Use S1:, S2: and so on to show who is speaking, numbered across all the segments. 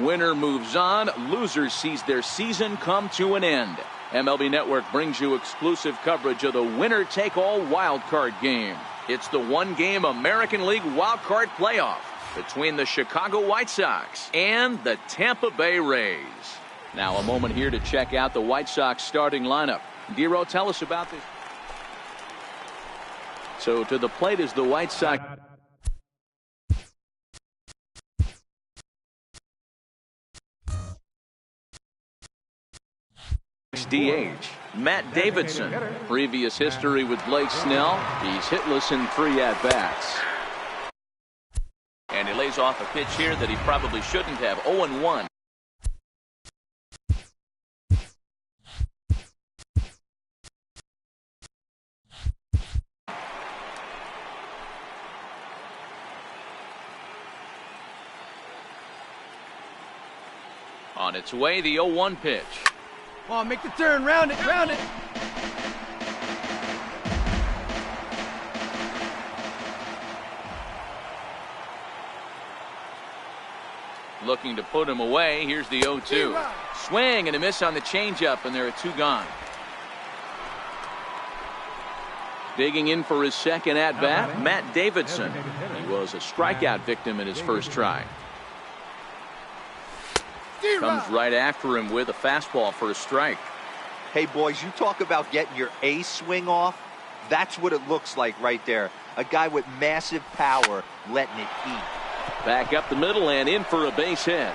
S1: Winner moves on. Loser sees their season come to an end. MLB Network brings you exclusive coverage of the winner-take-all wild card game. It's the one-game American League wild card playoff between the Chicago White Sox and the Tampa Bay Rays. Now a moment here to check out the White Sox starting lineup. Dero, tell us about this. So to the plate is the White Sox. DH, Matt Davidson. Previous history with Blake Snell. He's hitless in 3 at-bats. And he lays off a pitch here that he probably shouldn't have. 0-1. On its way, the 0-1 pitch.
S2: Come on, make the turn, round it, round it.
S1: Looking to put him away. Here's the 0-2. Swing and a miss on the changeup, and there are 2 gone. Digging in for his second at-bat, Matt Davidson. He was a strikeout victim in his first try. Comes right after him with a fastball for a strike.
S3: Hey, boys, you talk about getting your A swing off. That's what it looks like right there. A guy with massive power letting it eat.
S1: Back up the middle and in for a base hit.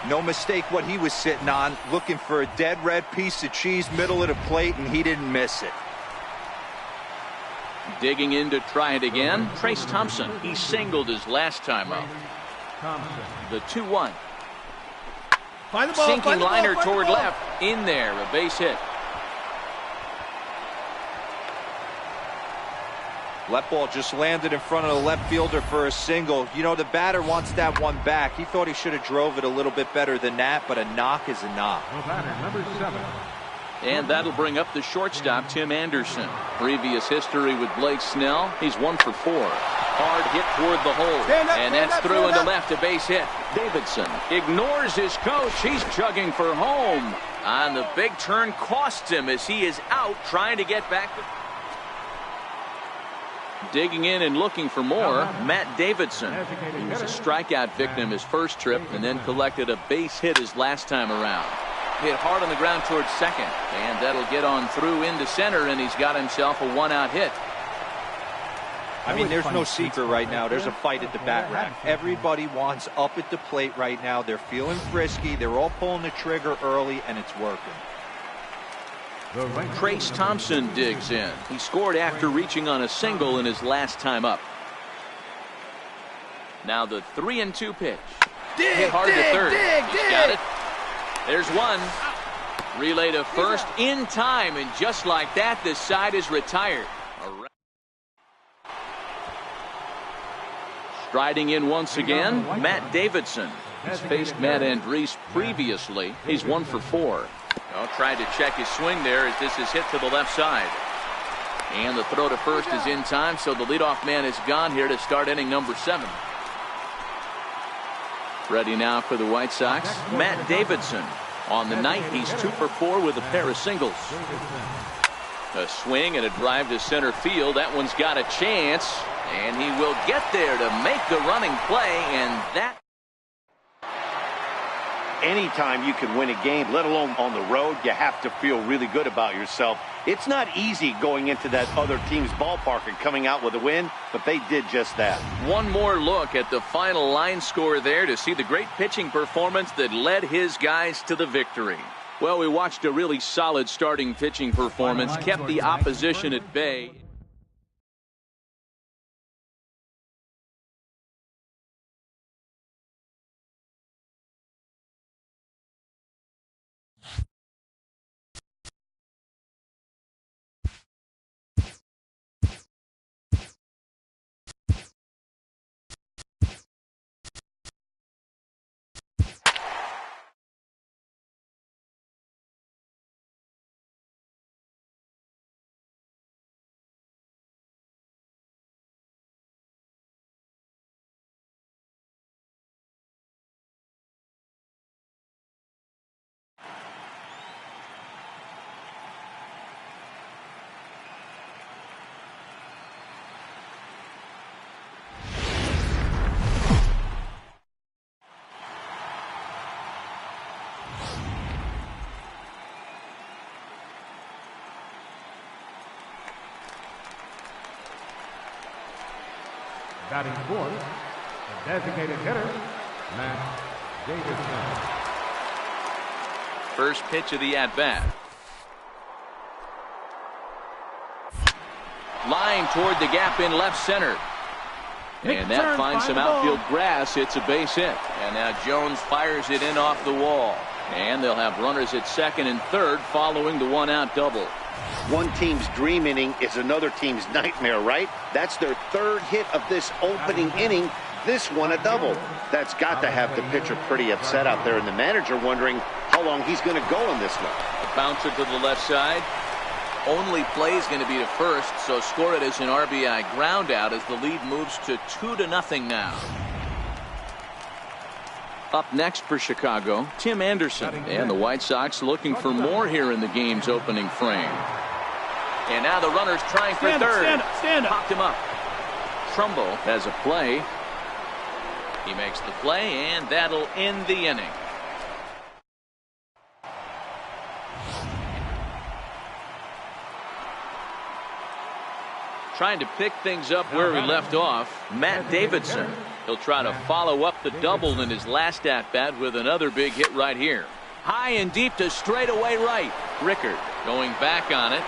S3: No mistake what he was sitting on, looking for a dead red piece of cheese middle of the plate, and he didn't miss it.
S1: Digging in to try it again, Trace Thompson. He singled his last time up. The 2-1. Sinking liner toward left. In there, a base hit.
S3: That ball just landed in front of the left fielder for a single. You know, the batter wants that one back. He thought he should have drove it a little bit better than that, but a knock is a knock.
S4: Number 7.
S1: And that'll bring up the shortstop, Tim Anderson. Previous history with Blake Snell. He's 1 for 4. Hard hit toward the hole. And that's through into left, a base hit. Davidson ignores his coach. He's chugging for home. On the big turn costs him as he is out trying to get back. Digging in and looking for more, Matt Davidson. He was a strikeout victim his first trip and then collected a base hit his last time around. Hit hard on the ground towards second, and that'll get on through into center, and he's got himself a 1-out hit.
S3: I mean, there's no secret right now. There's a fight at the bat rack. Everybody wants up at the plate right now. They're feeling frisky. They're all pulling the trigger early, and it's working.
S1: Trace Thompson digs in. He scored after reaching on a single in his last time up. Now the 3-2 pitch. Hit hard to third. He's got it. There's one. Relay to first in time, and just like that, this side is retired. Striding in once again, Matt Davidson. He's faced Matt Andriese previously. He's 1 for 4. Well, tried to check his swing there as this is hit to the left side. And the throw to first is in time, so the leadoff man is gone here to start inning number 7. Ready now for the White Sox, Matt Davidson. On the night, he's 2 for 4 with a pair of singles. A swing and a drive to center field. That one's got a chance, and he will get there to make the running play, and that.
S5: Anytime you can win a game, let alone on the road, you have to feel really good about yourself. It's not easy going into that other team's ballpark and coming out with a win, but they did just that.
S1: One more look at the final line score there to see the great pitching performance that led his guys to the victory. Well, we watched a really solid starting pitching performance, kept the opposition at bay.
S4: Batting fourth, the designated hitter, Matt Davidson.
S1: First pitch of the at-bat. Line toward the gap in left center. And that finds some outfield grass. It's a base hit. And now Jones fires it in off the wall. And they'll have runners at second and third following the one-out double.
S5: One team's dream inning is another team's nightmare, right? That's their third hit of this opening inning. This one a double. That's got to have the pitcher pretty upset out there, and the manager wondering how long he's going to go on this one.
S1: A bouncer to the left side. Only play is going to be to first, so score it as an RBI ground out as the lead moves to 2-0 now. Up next for Chicago, Tim Anderson, and the White Sox looking for more here in the game's opening frame. And now the runner's trying for third.
S2: Stand up.
S1: Popped him up. Trumbo has a play. He makes the play, and that'll end the inning. Trying to pick things up where we left off, Matt Davidson. He'll try to follow up the double in his last at-bat with another big hit right here. High and deep to straightaway right. Rickard going back on it.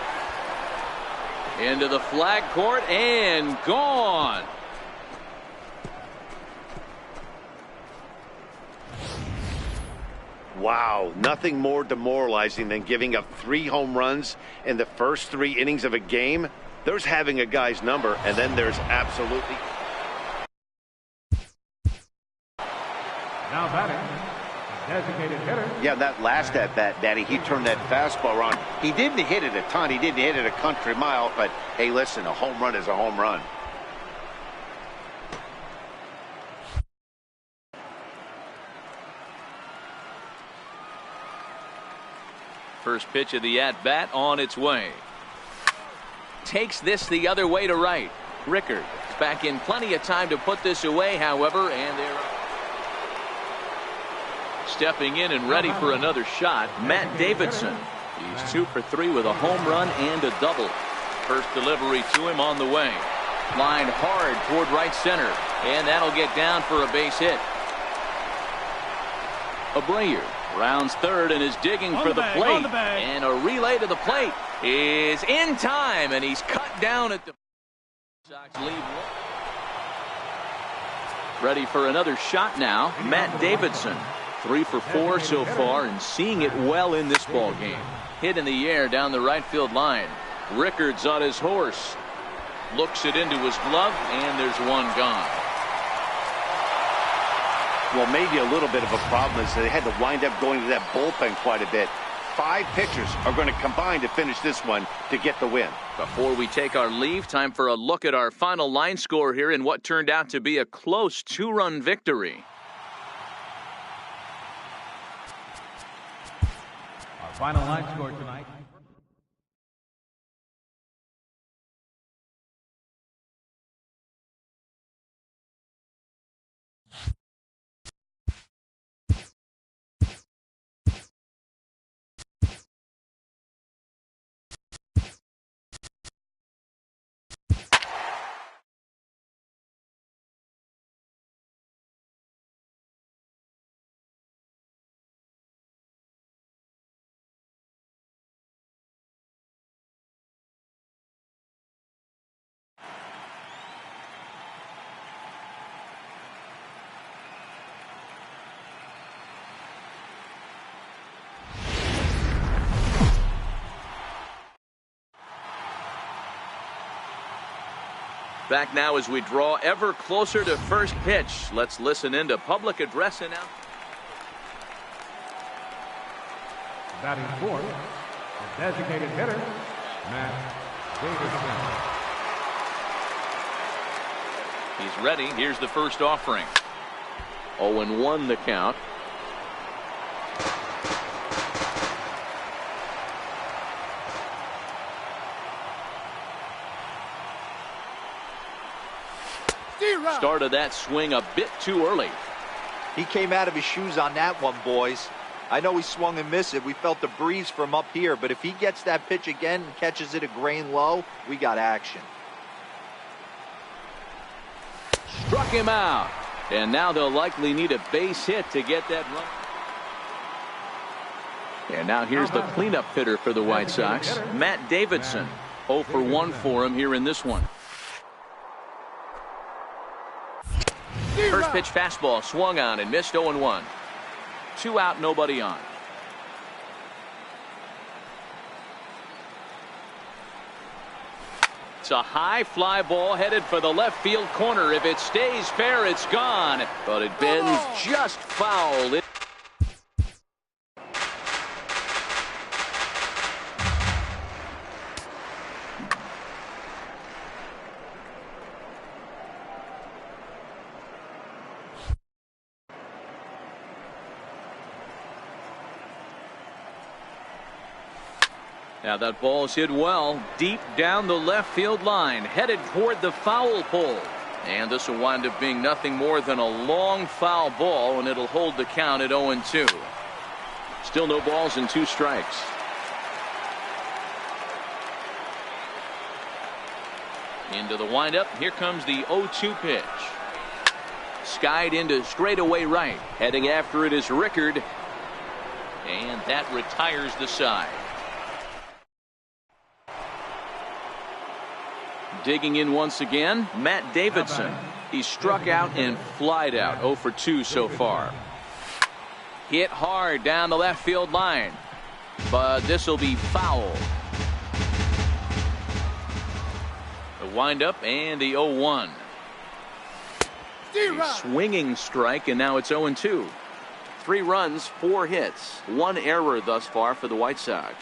S1: Into the flag court and gone.
S5: Wow, nothing more demoralizing than giving up 3 home runs in the first 3 innings of a game. There's having a guy's number, and then there's absolutely...
S4: Now batting, designated hitter.
S5: Yeah, that last at-bat, Danny, he turned that fastball around. He didn't hit it a ton. He didn't hit it a country mile, but, hey, listen, a home run is a home run.
S1: First pitch of the at-bat on its way. Takes this the other way to right. Rickard back in plenty of time to put this away, however, and they're stepping in and ready for another shot. Matt Davidson. He's 2 for 3 with a home run and a double. First delivery to him on the way. Lined hard toward right center, and that'll get down for a base hit. Abreu rounds third and is digging for the plate, and a relay to the plate is in time, and he's cut down at the Sox lead. Ready for another shot now. Matt Davidson, 3 for 4 so far, and seeing it well in this ball game. Hit in the air down the right field line. Rickard's on his horse, looks it into his glove, and there's one gone.
S5: Well, maybe a little bit of a problem is they had to wind up going to that bullpen quite a bit. 5 pitchers are going to combine to finish this one to get the win.
S1: Before we take our leave, time for a look at our final line score here in what turned out to be a close 2-run victory.
S4: Our final line score tonight.
S1: Back now as we draw ever closer to first pitch. Let's listen into public address announcement.
S4: Batting fourth, the designated hitter, Matt Davidson.
S1: He's ready. Here's the first offering. 0-1 the count. Started that swing a bit too early.
S3: He came out of his shoes on that one, boys. I know he swung and missed it. We felt the breeze from up here, but if he gets that pitch again and catches it a grain low, we got action.
S1: struck him out. And now they'll likely need a base hit to get that run. And now here's the cleanup hitter for the White Sox, Matt Davidson. 0 for 1 for him here in this one. First pitch fastball swung on and missed. 0-1. 2 out, nobody on. It's a high fly ball headed for the left field corner. If it stays fair, it's gone. But it bends just foul. Now that ball's hit well, deep down the left field line, headed toward the foul pole. And this will wind up being nothing more than a long foul ball, and it'll hold the count at 0-2. Still no balls and 2 strikes. Into the windup. Here comes the 0-2 pitch. Skied into straightaway right. Heading after it is Rickard. And that retires the side. Digging in once again, Matt Davidson. He struck out and flied out. 0 for 2 so far. Hit hard down the left field line. But this will be foul. The windup and the 0-1. A swinging strike, and now it's 0-2. 3 runs, 4 hits, 1 error thus far for the White Sox.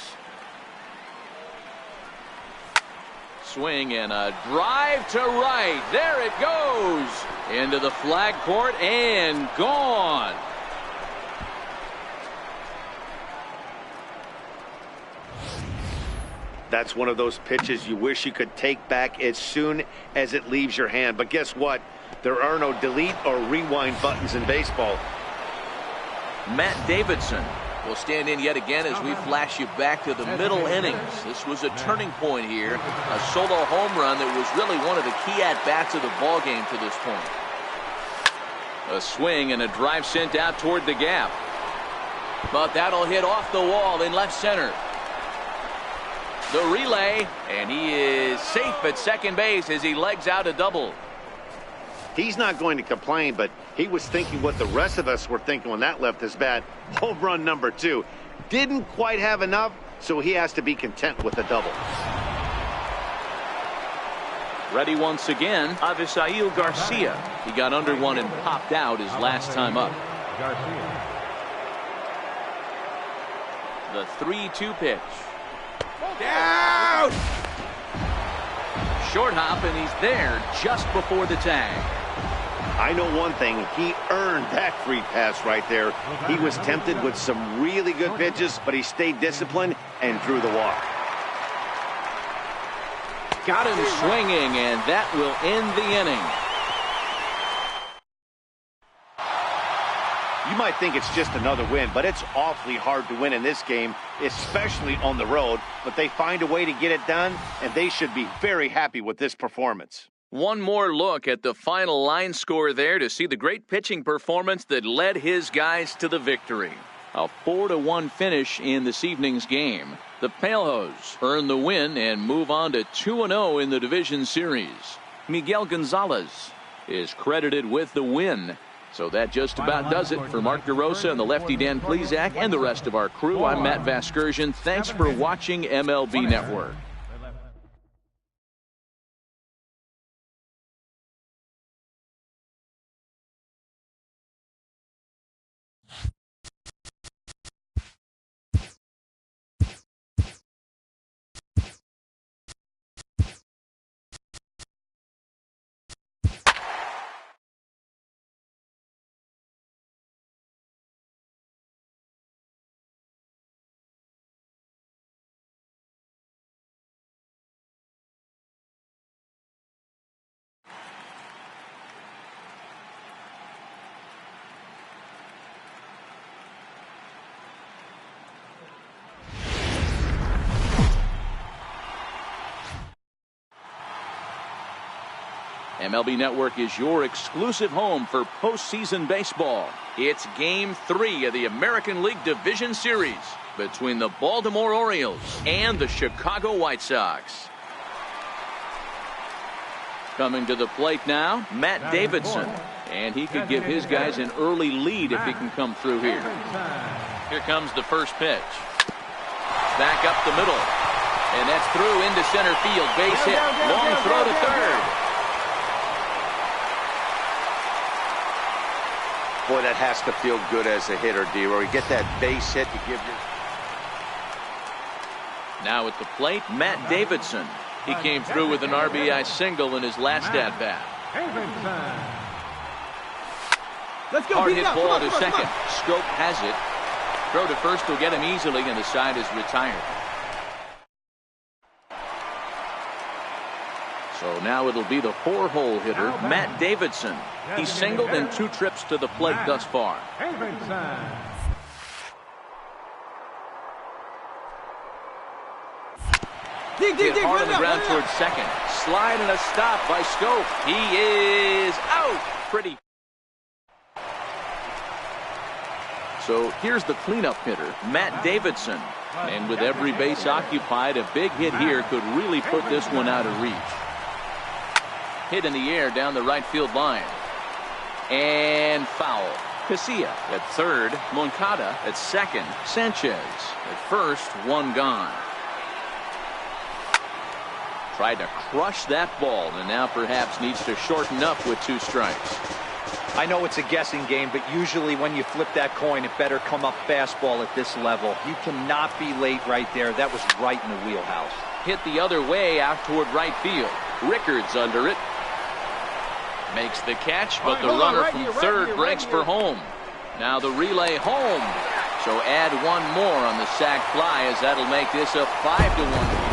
S1: Swing and a drive to right. There it goes. Into the flag court and gone.
S5: That's one of those pitches you wish you could take back as soon as it leaves your hand. But guess what? There are no delete or rewind buttons in baseball.
S1: Matt Davidson will stand in yet again as we flash you back to the middle innings. This was a turning point here. A solo home run that was really one of the key at-bats of the ballgame to this point. A swing and a drive sent out toward the gap. But that'll hit off the wall in left center. The relay, and he is safe at second base as he legs out a double.
S5: He's not going to complain, but he was thinking what the rest of us were thinking when that left his bat. Home run number 2. Didn't quite have enough, so he has to be content with a double.
S1: Ready once again, Avisail Garcia. He got under one and popped out his last time up. The 3-2 pitch.
S2: Down!
S1: Short hop, and he's there just before the tag.
S5: I know one thing. He earned that free pass right there. He was tempted with some really good pitches, but he stayed disciplined and drew the walk.
S1: Got him swinging, and that will end the inning.
S5: You might think it's just another win, but it's awfully hard to win in this game, especially on the road. But they find a way to get it done, and they should be very happy with this performance.
S1: One more look at the final line score there to see the great pitching performance that led his guys to the victory. A 4-1 finish in this evening's game. The Palehose earn the win and move on to 2-0 in the division series. Miguel Gonzalez is credited with the win. So that just about does it for Mark DeRosa and the lefty Dan Plesac and the rest of our crew. I'm Matt Vasgersian. Thanks for watching MLB Network. MLB Network is your exclusive home for postseason baseball. It's Game 3 of the American League Division Series between the Baltimore Orioles and the Chicago White Sox. Coming to the plate now, Matt Davidson. And he could give his guys an early lead if he can come through here. Here comes the first pitch. Back up the middle. And that's through into center field. Base hit. Long throw to third.
S5: Boy, that has to feel good as a hitter, D-Roy. You get that base hit to give your...
S1: Now at the plate, Matt Davidson. He came through with an RBI single in his last at-bat.
S2: Let's go.
S1: Hard hit ball to second. Scope has it. Throw to first will get him easily, and the side is retired. So now it'll be the 4-hole hitter, Matt Davidson. He's singled in 2 trips to the plate thus far. Hit hard on the ground towards second. Slide and a stop by Scope. He is out. Pretty. So here's the cleanup hitter, Matt Davidson. And with every base occupied, a big hit here could really put this one out of reach. Hit in the air down the right field line. And foul. Casilla at third. Moncada at second. Sanchez at first. 1 gone. Tried to crush that ball and now perhaps needs to shorten up with 2 strikes.
S3: I know it's a guessing game, but usually when you flip that coin, it better come up fastball at this level. You cannot be late right there. That was right in the wheelhouse.
S1: Hit the other way out toward right field. Rickards under it. Makes the catch, but the runner from third breaks for home. Now the relay home. So add 1 more on the sac fly, as that'll make this a 5-1.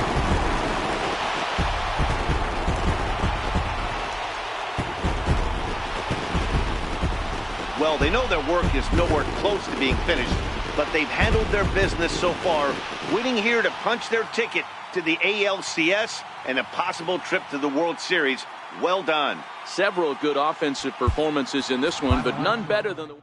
S5: Well, they know their work is nowhere close to being finished, but they've handled their business so far, winning here to punch their ticket to the ALCS and a possible trip to the World Series. Well done.
S1: Several good offensive performances in this one, but none better than the...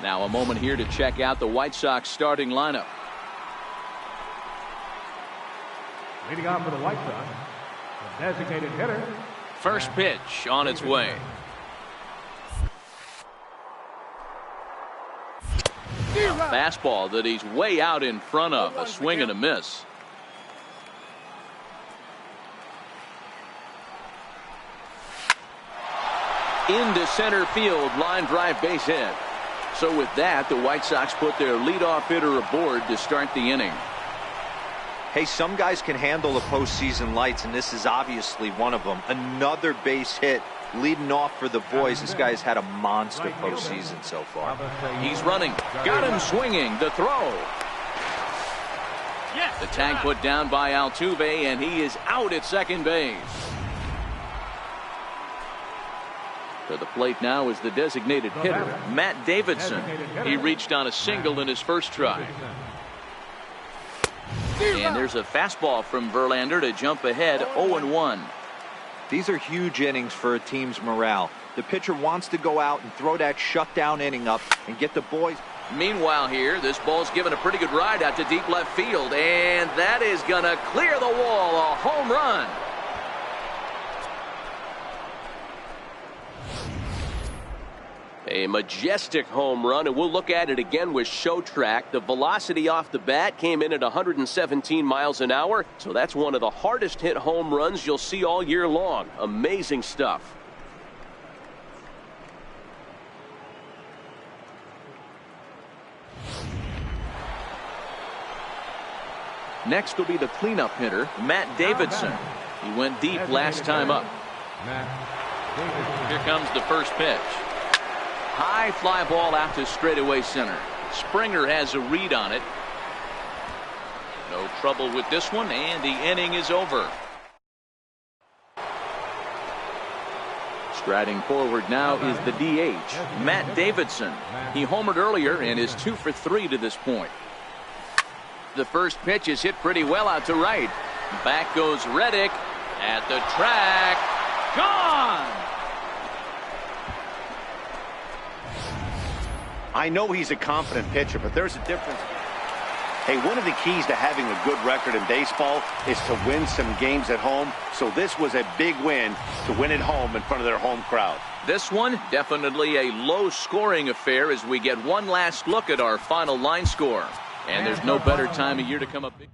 S1: Now a moment here to check out the White Sox starting lineup.
S4: Leading off for the White Sox, the designated hitter.
S1: First pitch on its way. Fastball that he's way out in front of. A swing and a miss. Into center field, line drive, base hit. So with that, the White Sox put their leadoff hitter aboard to start the inning.
S3: Hey, some guys can handle the postseason lights, and this is obviously one of them. Another base hit leading off for the boys. This guy's had a monster postseason so far.
S1: He's running. Got him swinging. The throw. The tag put down by Altuve, and he is out at second base. To the plate now is the designated hitter, Matt Davidson. He reached on a single in his first try. And there's a fastball from Verlander to jump ahead 0-1.
S3: These are huge innings for a team's morale. The pitcher wants to go out and throw that shutdown inning up and get the boys.
S1: Meanwhile here, this ball's given a pretty good ride out to deep left field, and that is going to clear the wall. A home run.
S6: A majestic home run, and we'll look at it again with Show Track. The velocity off the bat came in at 117 miles an hour, so that's one of the hardest hit home runs you'll see all year long. Amazing stuff.
S1: Next will be the cleanup hitter, Matt Davidson. He went deep last time up. Here comes the first pitch. High fly ball out to straightaway center. Springer has a read on it. No trouble with this one, and the inning is over. Striding forward now is the DH, Matt Davidson. He homered earlier and is 2 for 3 to this point. The first pitch is hit pretty well out to right. Back goes Reddick at the track. Gone!
S5: I know he's a confident pitcher, but there's a difference. Hey, one of the keys to having a good record in baseball is to win some games at home. So this was a big win to win at home in front of their home crowd.
S1: This one, definitely a low-scoring affair as we get one last look at our final line score. And there's no better time of year to come up big.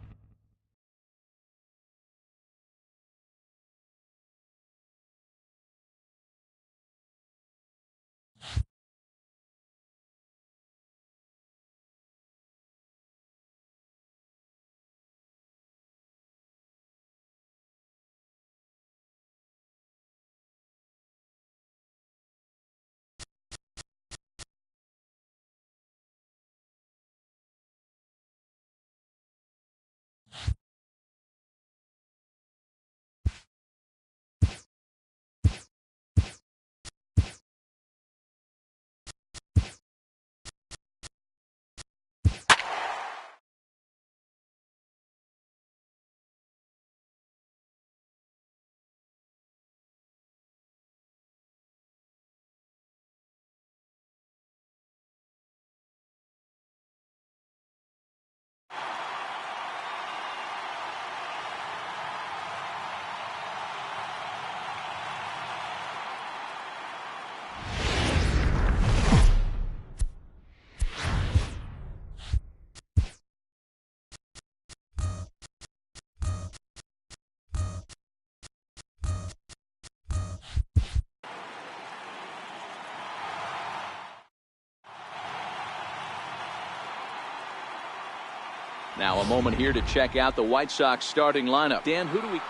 S1: Now a moment here to check out the White Sox starting lineup. Dan, who do we keep?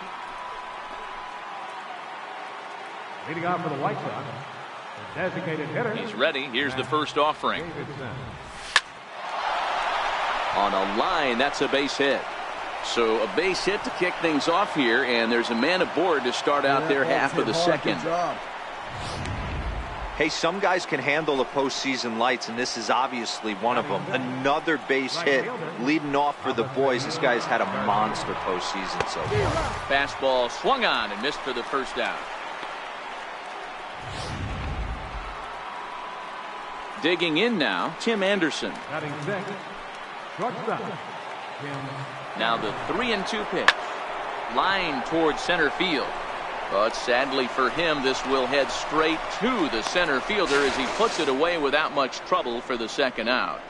S4: Leading off for the White Sox, the designated hitter.
S1: He's ready. Here's the first offering. On a line, that's a base hit. So a base hit to kick things off here, and there's a man aboard to start out their half of the second.
S3: Hey, some guys can handle the postseason lights, and this is obviously one of them. Another base hit leading off for the boys. This guy's had a monster postseason so far.
S1: Fastball swung on and missed for the first out. Digging in now, Tim Anderson.
S4: Batting sixth, shortstop, Tim.
S1: Now the 3-2 pitch. Line towards center field. But sadly for him, this will head straight to the center fielder as he puts it away without much trouble for the second out.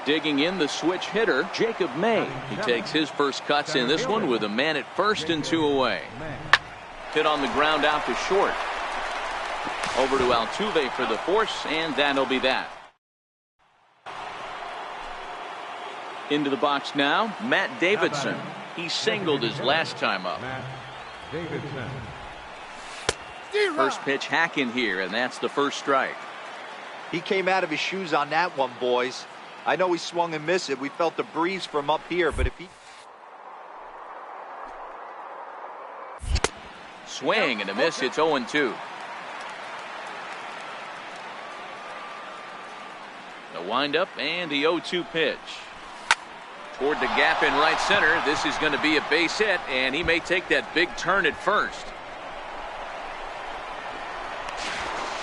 S1: Digging in the switch hitter, Jacob May. He takes his first cuts in this one with a man at first and 2 away. Hit on the ground out to short. Over to Altuve for the force, and that'll be that. Into the box now, Matt Davidson. He singled his last time up. First pitch hack in here, and that's the first strike.
S3: He came out of his shoes on that one, boys. I know he swung and missed it. We felt the breeze from up here, but if he...
S1: Swing and a miss. It's 0-2. The windup and the 0-2 pitch. Toward the gap in right center. This is going to be a base hit, and he may take that big turn at first.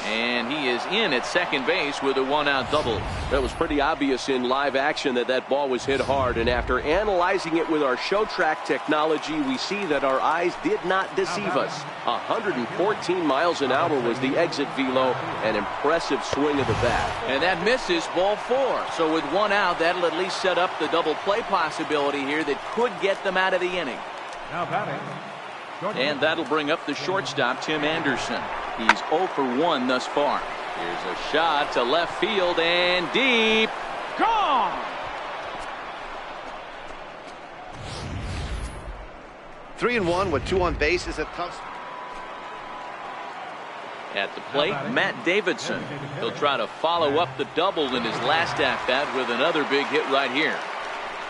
S1: And he is in at second base with a one-out double.
S6: That was pretty obvious in live action that ball was hit hard, and after analyzing it with our show track technology, we see that our eyes did not deceive us. 114 miles an hour was the exit velo, an impressive swing of the bat.
S1: And that misses, ball 4. So with one out, that'll at least set up the double play possibility here that could get them out of the inning.
S4: Now batting.
S1: And that'll bring up the shortstop, Tim Anderson. He's 0 for 1 thus far. Here's a shot to left field and deep. Gone!
S5: 3-1 with 2 on base is a tough.
S1: At the plate, Matt Davidson. He'll try to follow up the double in his last at-bat with another big hit right here.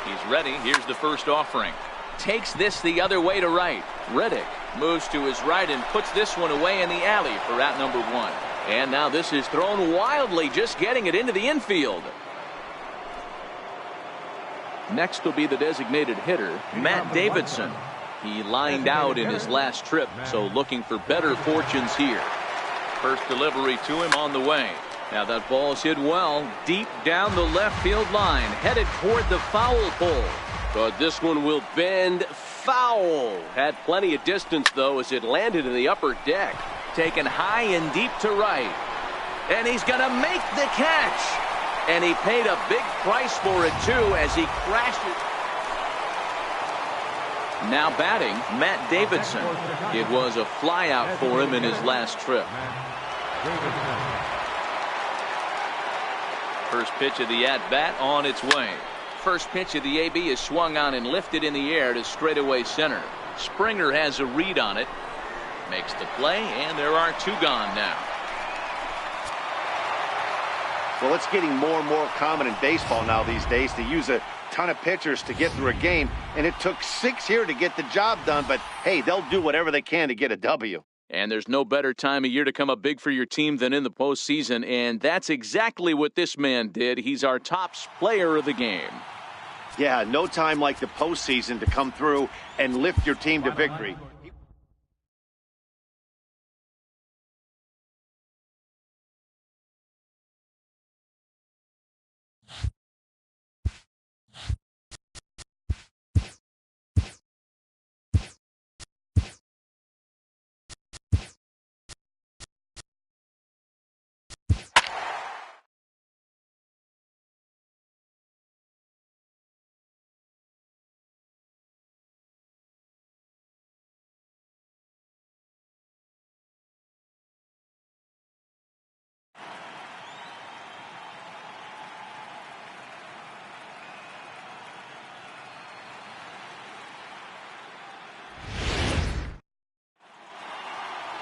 S1: He's ready. Here's the first offering. Takes this the other way to right. Reddick moves to his right and puts this one away in the alley for out number 1. And now this is thrown wildly, just getting it into the infield. Next will be the designated hitter, Matt Davidson. He lined out in his last trip, so looking for better fortunes here. First delivery to him on the way. Now that ball's hit well, deep down the left field line, headed toward the foul pole.
S6: But this one will bend foul. Had plenty of distance, though, as it landed in the upper deck.
S1: Taken high and deep to right. And he's going to make the catch. And he paid a big price for it, too, as he crashed it. Now batting, Matt Davidson. It was a flyout for him in his last trip. First pitch of the at-bat on its way. First pitch of the AB is swung on and lifted in the air to straightaway center. Springer has a read on it. Makes the play, and there are 2 gone now.
S5: Well, it's getting more and more common in baseball now these days to use a ton of pitchers to get through a game, and it took 6 here to get the job done, but hey, they'll do whatever they can to get a W.
S1: And there's no better time of year to come up big for your team than in the postseason, and that's exactly what this man did. He's our top player of the game.
S5: Yeah, no time like the postseason to come through and lift your team to victory.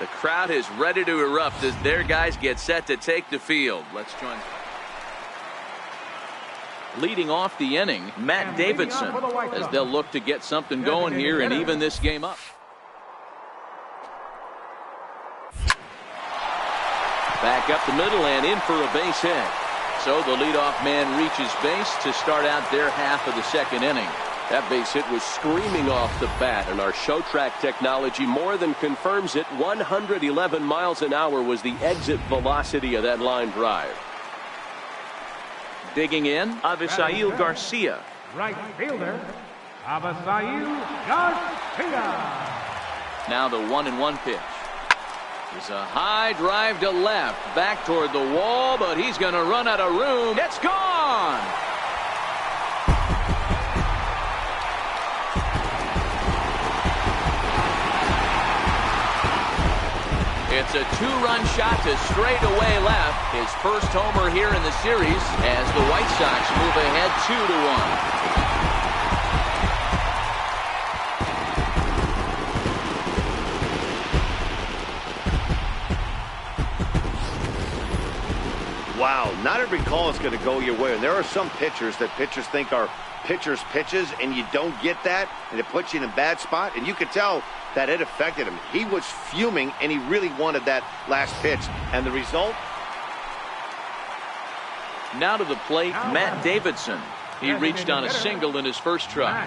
S1: The crowd is ready to erupt as their guys get set to take the field. Let's join. Leading off the inning, Matt Davidson, as they'll look to get something going here and even this game up. Back up the middle and in for a base hit. So the leadoff man reaches base to start out their half of the second inning.
S6: That base hit was screaming off the bat, and our show track technology more than confirms it. 111 miles an hour was the exit velocity of that line drive.
S1: Digging in, Avisail Garcia.
S4: Right fielder, Avisail Garcia.
S1: Now the 1-1 pitch. It's a high drive to left, back toward the wall, but he's going to run out of room. It's gone! It's a 2-run shot to straightaway left. His first homer here in the series as the White Sox move ahead
S5: 2-1. Wow, not every call is going to go your way. And there are some pitchers that pitchers think are pitchers' pitches, and you don't get that, and it puts you in a bad spot. And you could tell that it affected him. He was fuming, and he really wanted that last pitch. And the result?
S1: Now to the plate, Matt Davidson. He reached on a single in his first try.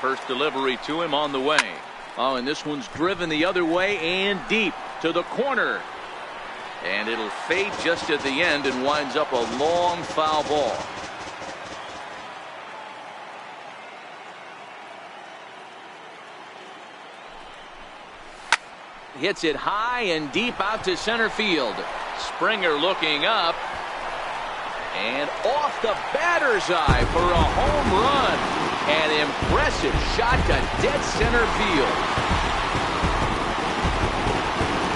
S1: First delivery to him on the way. Oh, and this one's driven the other way and deep. to the corner. And it'll fade just at the end and winds up a long foul ball. Hits it high and deep out to center field. Springer looking up. And off the batter's eye for a home run. An impressive shot to dead center field.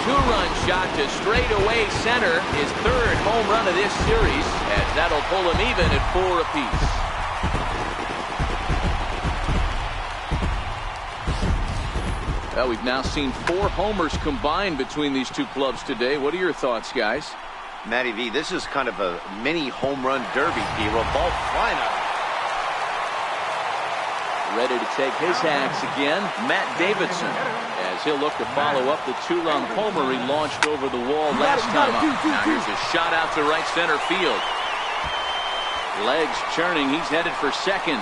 S1: Two-run shot to straightaway center. His third home run of this series, as that'll pull him even at 4 apiece. Well, we've now seen 4 homers combined between these two clubs today. What are your thoughts, guys?
S5: Matty V, this is kind of a mini home run derby, D-Roll. Ball flying out.
S1: Ready to take his hacks again, Matt Davidson, as he'll look to follow up the 2-run homer he launched over the wall last time up. Now here's a shot out to right center field. Legs churning, he's headed for second.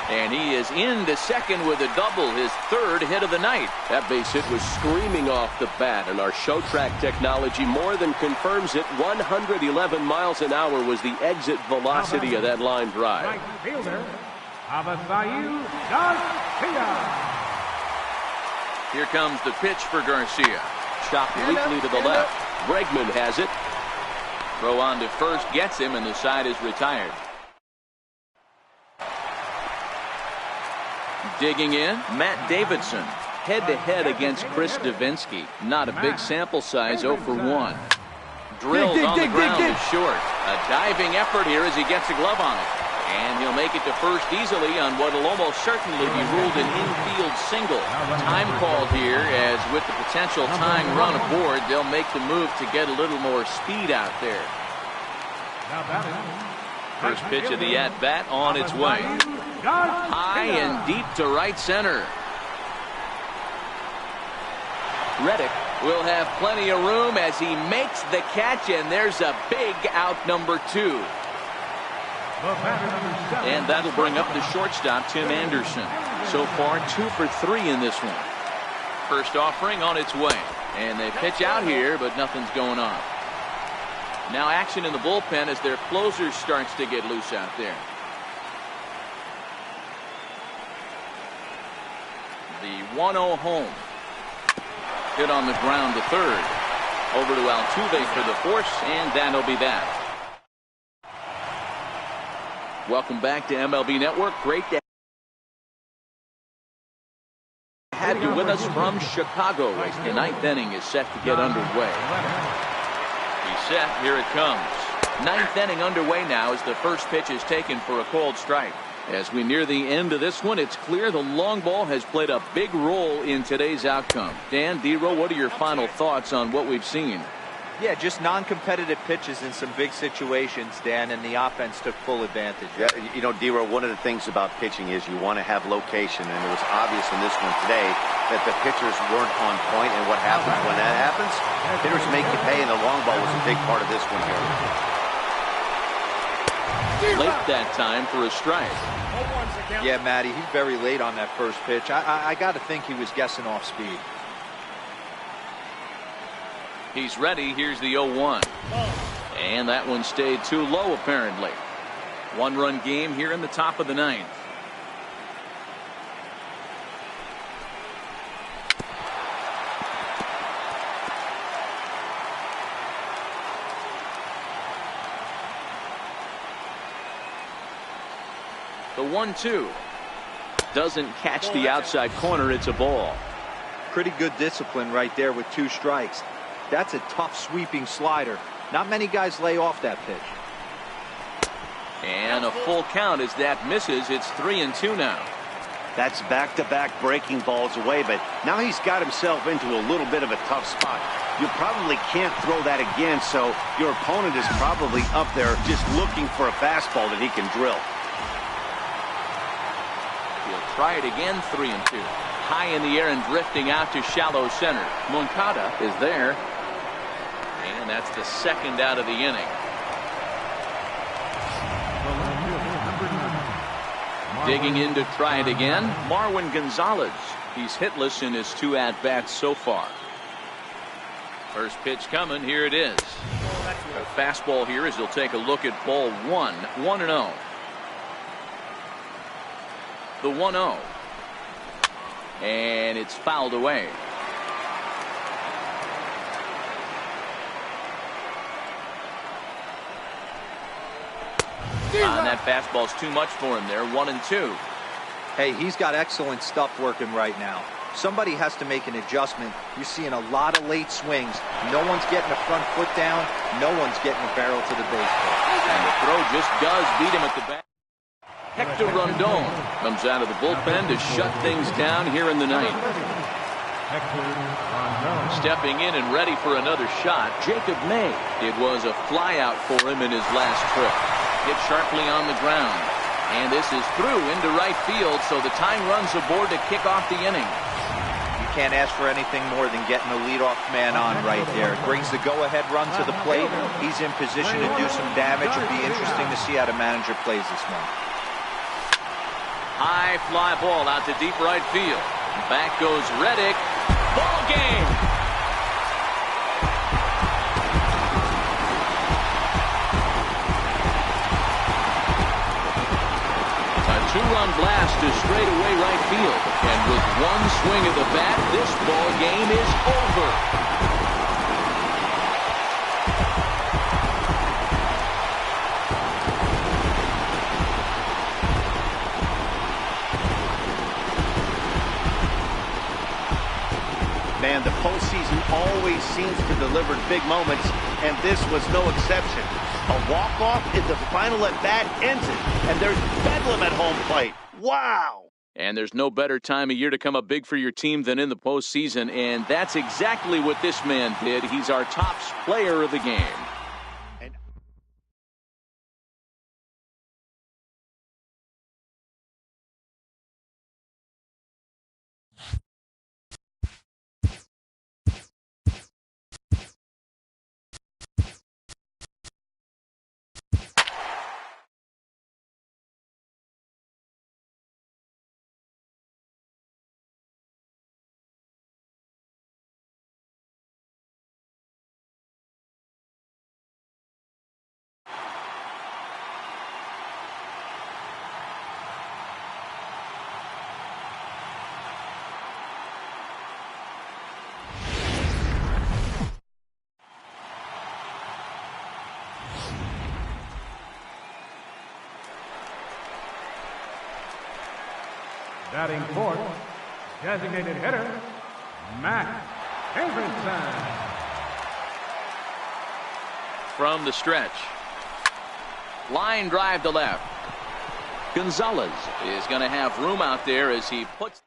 S1: And he is into second with a double, his 3rd hit of the night.
S6: That base hit was screaming off the bat, and our show track technology more than confirms it. 111 miles an hour was the exit velocity of that line drive.
S4: Right fielder, Avisail Garcia.
S1: Here comes the pitch for Garcia.
S6: Chopped weakly to the left. Bregman has it.
S1: Throw on to first gets him, and the side is retired. Digging in, Matt Davidson, head-to-head against Chris Davinsky. Not a big sample size, 0 for 1. Drilled on the ground is short. A diving effort here as he gets a glove on it. And he'll make it to first easily on what will almost certainly be ruled an infield single. Time called here, as with the potential tying run aboard, they'll make the move to get a little more speed out there. First pitch of the at-bat on its way. High and deep to right center. Reddick will have plenty of room as he makes the catch, and there's a big out, number 2. And that'll bring up the shortstop, Tim Anderson. So far, 2 for 3 in this one. First offering on its way. And they pitch out here, but nothing's going on. Now action in the bullpen as their closer starts to get loose out there. The 1-0 home. Hit on the ground to third. Over to Altuve for the force, and that'll be that. Welcome back to MLB Network. Great to have you with us from Chicago as the 9th inning is set to get underway. He's set. Here it comes. 9th inning underway now as the first pitch is taken for a called strike. As we near the end of this one, it's clear the long ball has played a big role in today's outcome. Dan, D-Roll, what are your final thoughts on what we've seen?
S3: Yeah, just non-competitive pitches in some big situations, Dan, and the offense took full advantage.
S5: Yeah, you know, D-Roll, one of the things about pitching is you want to have location, and it was obvious in this one today that the pitchers weren't on point, and what happens when that happens? Hitters make you pay, and the long ball was a big part of this one here.
S1: Late that time for a strike.
S3: Yeah, Matty, he's very late on that first pitch. I got to think he was guessing off speed.
S1: He's ready. Here's the 0-1. And that one stayed too low, apparently. 1-run game here in the top of the 9th. The 1-2 doesn't catch the outside corner. It's a ball.
S3: Pretty good discipline right there with 2 strikes. That's a tough sweeping slider. Not many guys lay off that pitch.
S1: And a full count as that misses. It's 3-2 now.
S5: That's back-to-back breaking balls away, but now he's got himself into a little bit of a tough spot. You probably can't throw that again, so your opponent is probably up there just looking for a fastball that he can drill.
S1: He'll try it again. 3-2. High in the air and drifting out to shallow center. Moncada is there. And that's the second out of the inning. Digging in to try it again, Marwin Gonzalez. He's hitless in his 2 at-bats so far. First pitch coming. Here it is. A fastball here as he'll take a look at ball one. 1-0. The 1-0. And it's fouled away. And that fastball's too much for him there. 1-2.
S3: Hey, he's got excellent stuff working right now. Somebody has to make an adjustment. You're seeing a lot of late swings. No one's getting a front foot down. No one's getting a barrel to the baseball.
S1: And the throw just does beat him at the bat. Hector Rondon comes out of the bullpen to shut things down here in the ninth. Stepping in and ready for another shot, Jacob May. It was a flyout for him in his last trip. Hit sharply on the ground. And this is through into right field, so the tying run's aboard to kick off the inning.
S3: You can't ask for anything more than getting the leadoff man on right there. It brings the go-ahead run to the plate. He's in position to do some damage. It'll be interesting to see how the manager plays this one.
S1: High fly ball out to deep right field. Back goes Reddick. Ball game. A two-run blast to straightaway right field. And with one swing of the bat, this ball game is over.
S5: Man, the postseason always seems to deliver big moments, and this was no exception. A walk-off in the final at-bat ends it, and there's bedlam at home plate. Wow!
S1: And there's no better time of year to come up big for your team than in the postseason, and that's exactly what this man did. He's our top player of the game.
S4: Batting fourth, designated hitter, Matt Davidson.
S1: From the stretch. Line drive to left. Gonzalez is going to have room out there as he puts.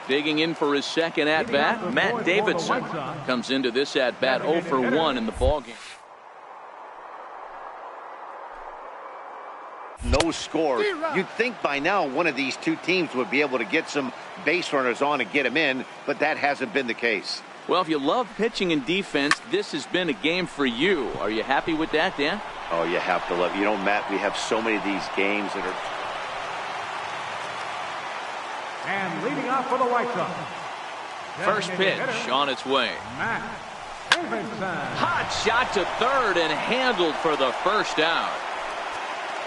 S1: Digging in for his second at-bat, Matt Davidson comes into this at-bat 0 for 1 in the ballgame.
S5: No score. You'd think by now one of these two teams would be able to get some base runners on and get them in, but that hasn't been the case.
S1: Well, if you love pitching and defense, this has been a game for you. Are you happy with that, Dan?
S5: Oh, you have to love. You know, Matt, we have so many of these games that are.
S4: And leading off for the White Sox.
S1: First pitch on its way.
S4: Matt Davidson.
S1: Hot shot to third and handled for the first out.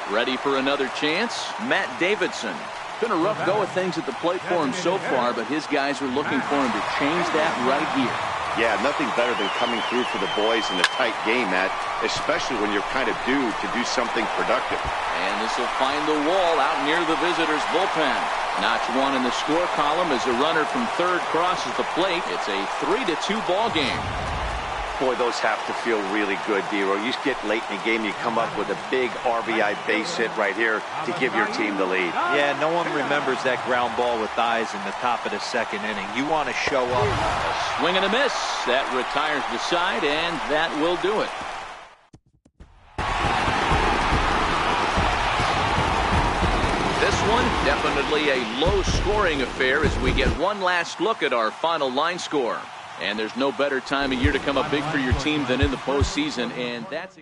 S1: Ready for another chance? Matt Davidson. Been a rough go of things at the plate for him so far, but his guys are looking for him to change that right here.
S5: Yeah, nothing better than coming through for the boys in a tight game, Matt, especially when you're kind of due to do something productive.
S1: And this will find the wall out near the visitors' bullpen. Notch one in the score column as a runner from third crosses the plate. It's a 3-2 ball game.
S5: Boy, those have to feel really good, Dero. You get late in the game, you come up with a big RBI base hit right here to give your team the lead.
S3: Yeah, no one remembers that ground ball with eyes in the top of the second inning. You want to show up.
S1: A swing and a miss. That retires the side, and that will do it. This one, definitely a low-scoring affair as we get one last look at our final line score. And there's no better time of year to come up big for your team than in the postseason, and that's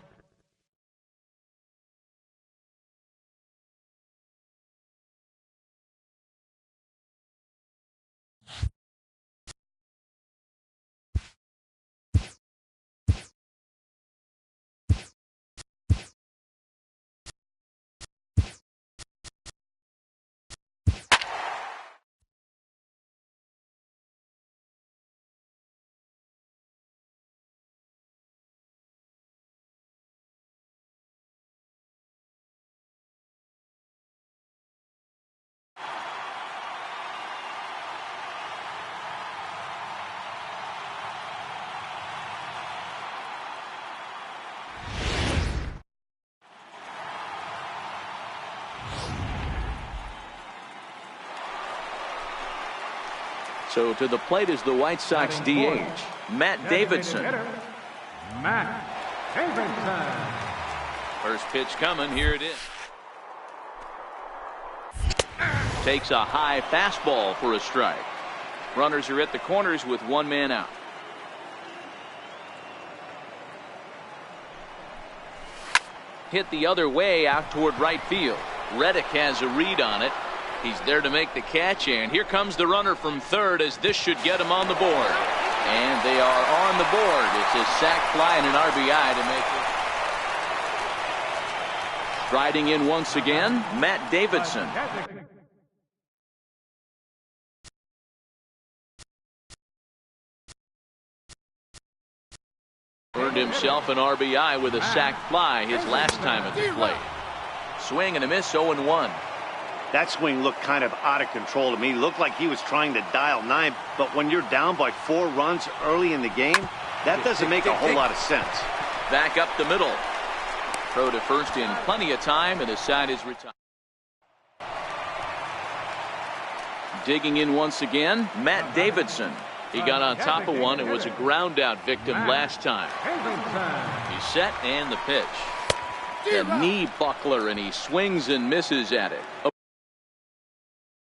S1: So to the plate is the White Sox DH, Matt Davidson.
S4: Matt Davidson.
S1: First pitch coming. Here it is. Takes a high fastball for a strike. Runners are at the corners with one man out. Hit the other way out toward right field. Reddick has a read on it. He's there to make the catch, and here comes the runner from third as this should get him on the board. And they are on the board. It's a sac fly and an RBI to make it. Striding in once again, Matt Davidson. Earned himself an RBI with a sac fly his last time at the plate. Swing and a miss, 0-1.
S5: That swing looked kind of out of control to me. Looked like he was trying to dial 9, but when you're down by 4 runs early in the game, that doesn't make a whole lot of sense.
S1: Back up the middle. Throw to first in plenty of time, and the side is retired. Digging in once again, Matt Davidson. He got on top of one and was a ground out victim last time. He's set and the pitch. The knee buckler, and he swings and misses at it.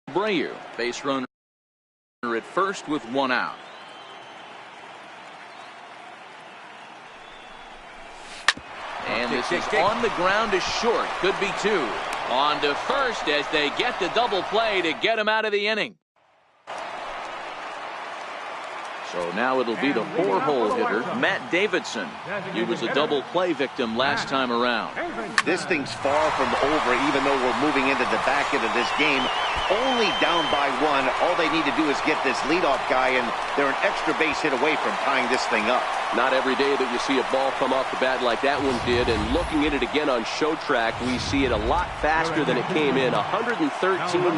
S1: Abreu, base runner at first with one out. And this is on the ground is short. Could be 2. On to first as they get the double play to get him out of the inning. So now it'll be the 4-hole hitter, Matt Davidson. He was a double play victim last time around.
S5: This thing's far from over, even though we're moving into the back end of this game. Only down by 1. All they need to do is get this leadoff guy, and they're an extra base hit away from tying this thing up.
S6: Not every day that you see a ball come off the bat like that one did, and looking at it again on show track, we see it a lot faster than it came in. 113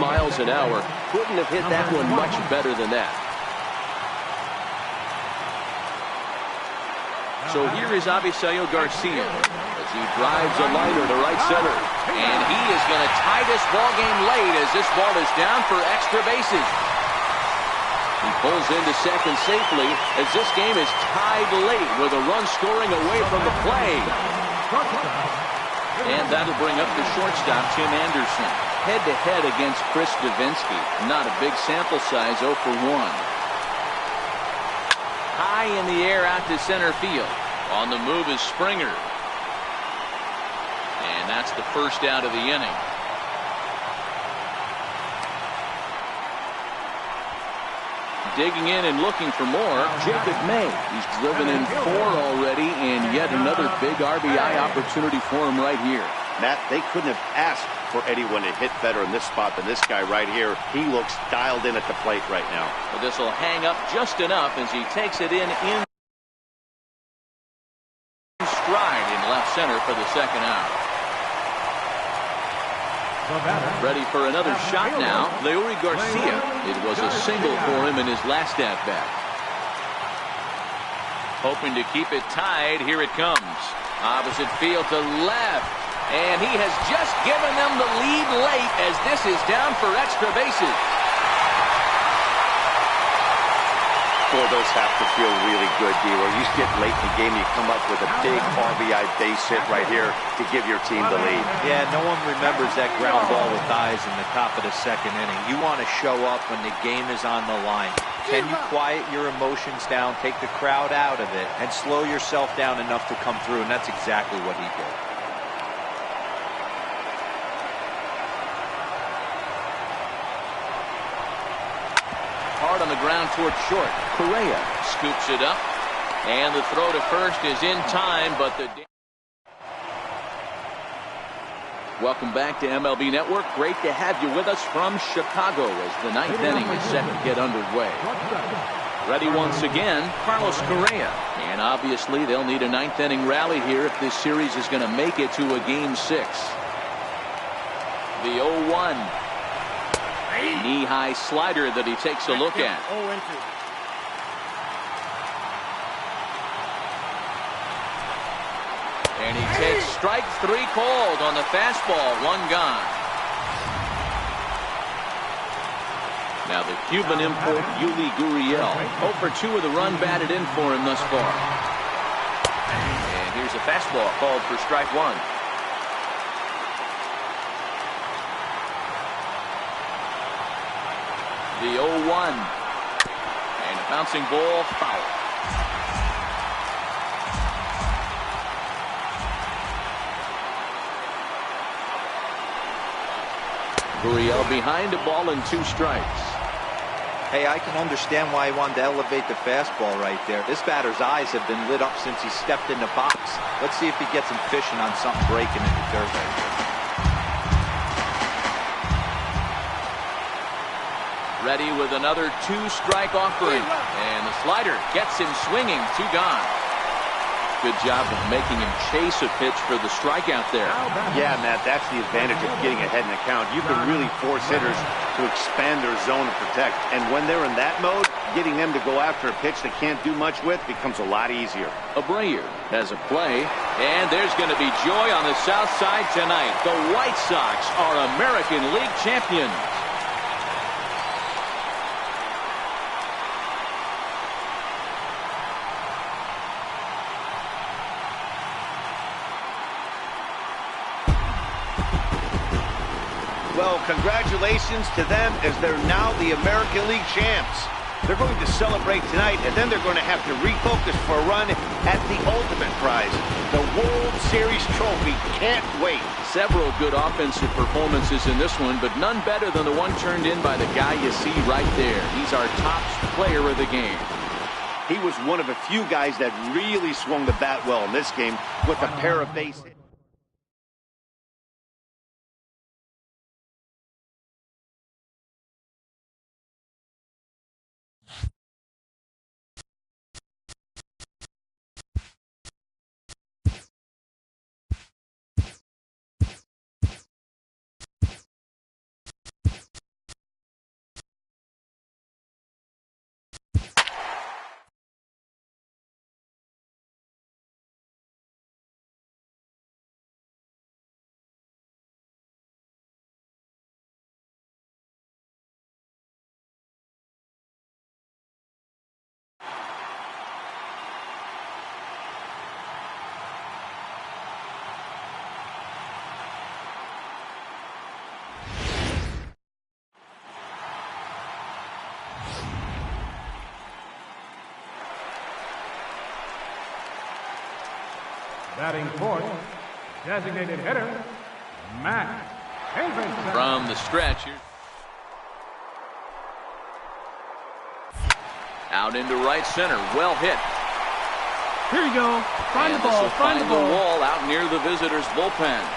S6: miles an hour. Couldn't have hit that one much better than that.
S1: So here is Avisail Garcia as he drives a liner to right center. And he is going to tie this ball game late as this ball is down for extra bases. He pulls into second safely as this game is tied late with a run scoring away from the play. And that'll bring up the shortstop, Tim Anderson. Head-to-head against Chris Davinsky. Not a big sample size, 0 for 1. High in the air out to center field. On the move is Springer. And that's the first out of the inning. Digging in and looking for more, Jacob May. He's driven in 4 already, and yet another big RBI opportunity for him right here.
S5: Matt, they couldn't have asked for anyone to hit better in this spot than this guy right here. He looks dialed in at the plate right now.
S1: Well, this will hang up just enough as he takes it in stride in left center for the second out. Ready for another shot now, Leury Garcia. It was a single for him in his last at-bat. Hoping to keep it tied. Here it comes. Opposite field to left. And he has just given them the lead late as this is down for extra bases.
S5: Boy, those have to feel really good, D-Roy. You get late in the game, you come up with a big RBI base hit right here to give your team the lead.
S3: Yeah, no one remembers that ground ball with eyes in the top of the second inning. You want to show up when the game is on the line. Can you quiet your emotions down, take the crowd out of it, and slow yourself down enough to come through? And that's exactly what he did.
S1: Hard on the ground toward short. Correa scoops it up. And the throw to first is in time, but the... Welcome back to MLB Network. Great to have you with us from Chicago as the 9th inning is set to get underway. Ready once again, Carlos Correa. And obviously they'll need a 9th inning rally here if this series is going to make it to a Game 6. The 0-1. Knee-high slider that he takes a look at. And he takes strike 3 called on the fastball. 1 gone. Now the Cuban import, Yuli Gurriel. 0 for 2 with a run batted in for him thus far. And here's a fastball called for strike one. The 0-1. And a bouncing ball, foul. Gurriel behind, a ball and 2 strikes.
S3: Hey, I can understand why he wanted to elevate the fastball right there. This batter's eyes have been lit up since he stepped in the box. Let's see if he gets him fishing on something breaking in the dirt right there.
S1: Ready with another 2-strike offering. And the slider gets him swinging. 2 gone. Good job of making him chase a pitch for the strikeout there.
S5: Yeah, Matt, that's the advantage of getting ahead in the count. You can really force hitters to expand their zone and protect. And when they're in that mode, getting them to go after a pitch they can't do much with becomes a lot easier.
S1: Abreu has a play, and there's going to be joy on the south side tonight. The White Sox are American League champions.
S5: Well, congratulations to them as they're now the American League champs. They're going to celebrate tonight, and then they're going to have to refocus for a run at the ultimate prize, the World Series trophy. Can't wait.
S1: Several good offensive performances in this one, but none better than the one turned in by the guy you see right there. He's our top player of the game.
S5: He was one of a few guys that really swung the bat well in this game with a pair of base hits.
S4: Batting fourth, designated hitter, Matt Davidson.
S1: From the stretch here. Out into right center. Well hit.
S2: Here you go. Find the ball. Find the ball.
S1: Wall out near the visitors' bullpen.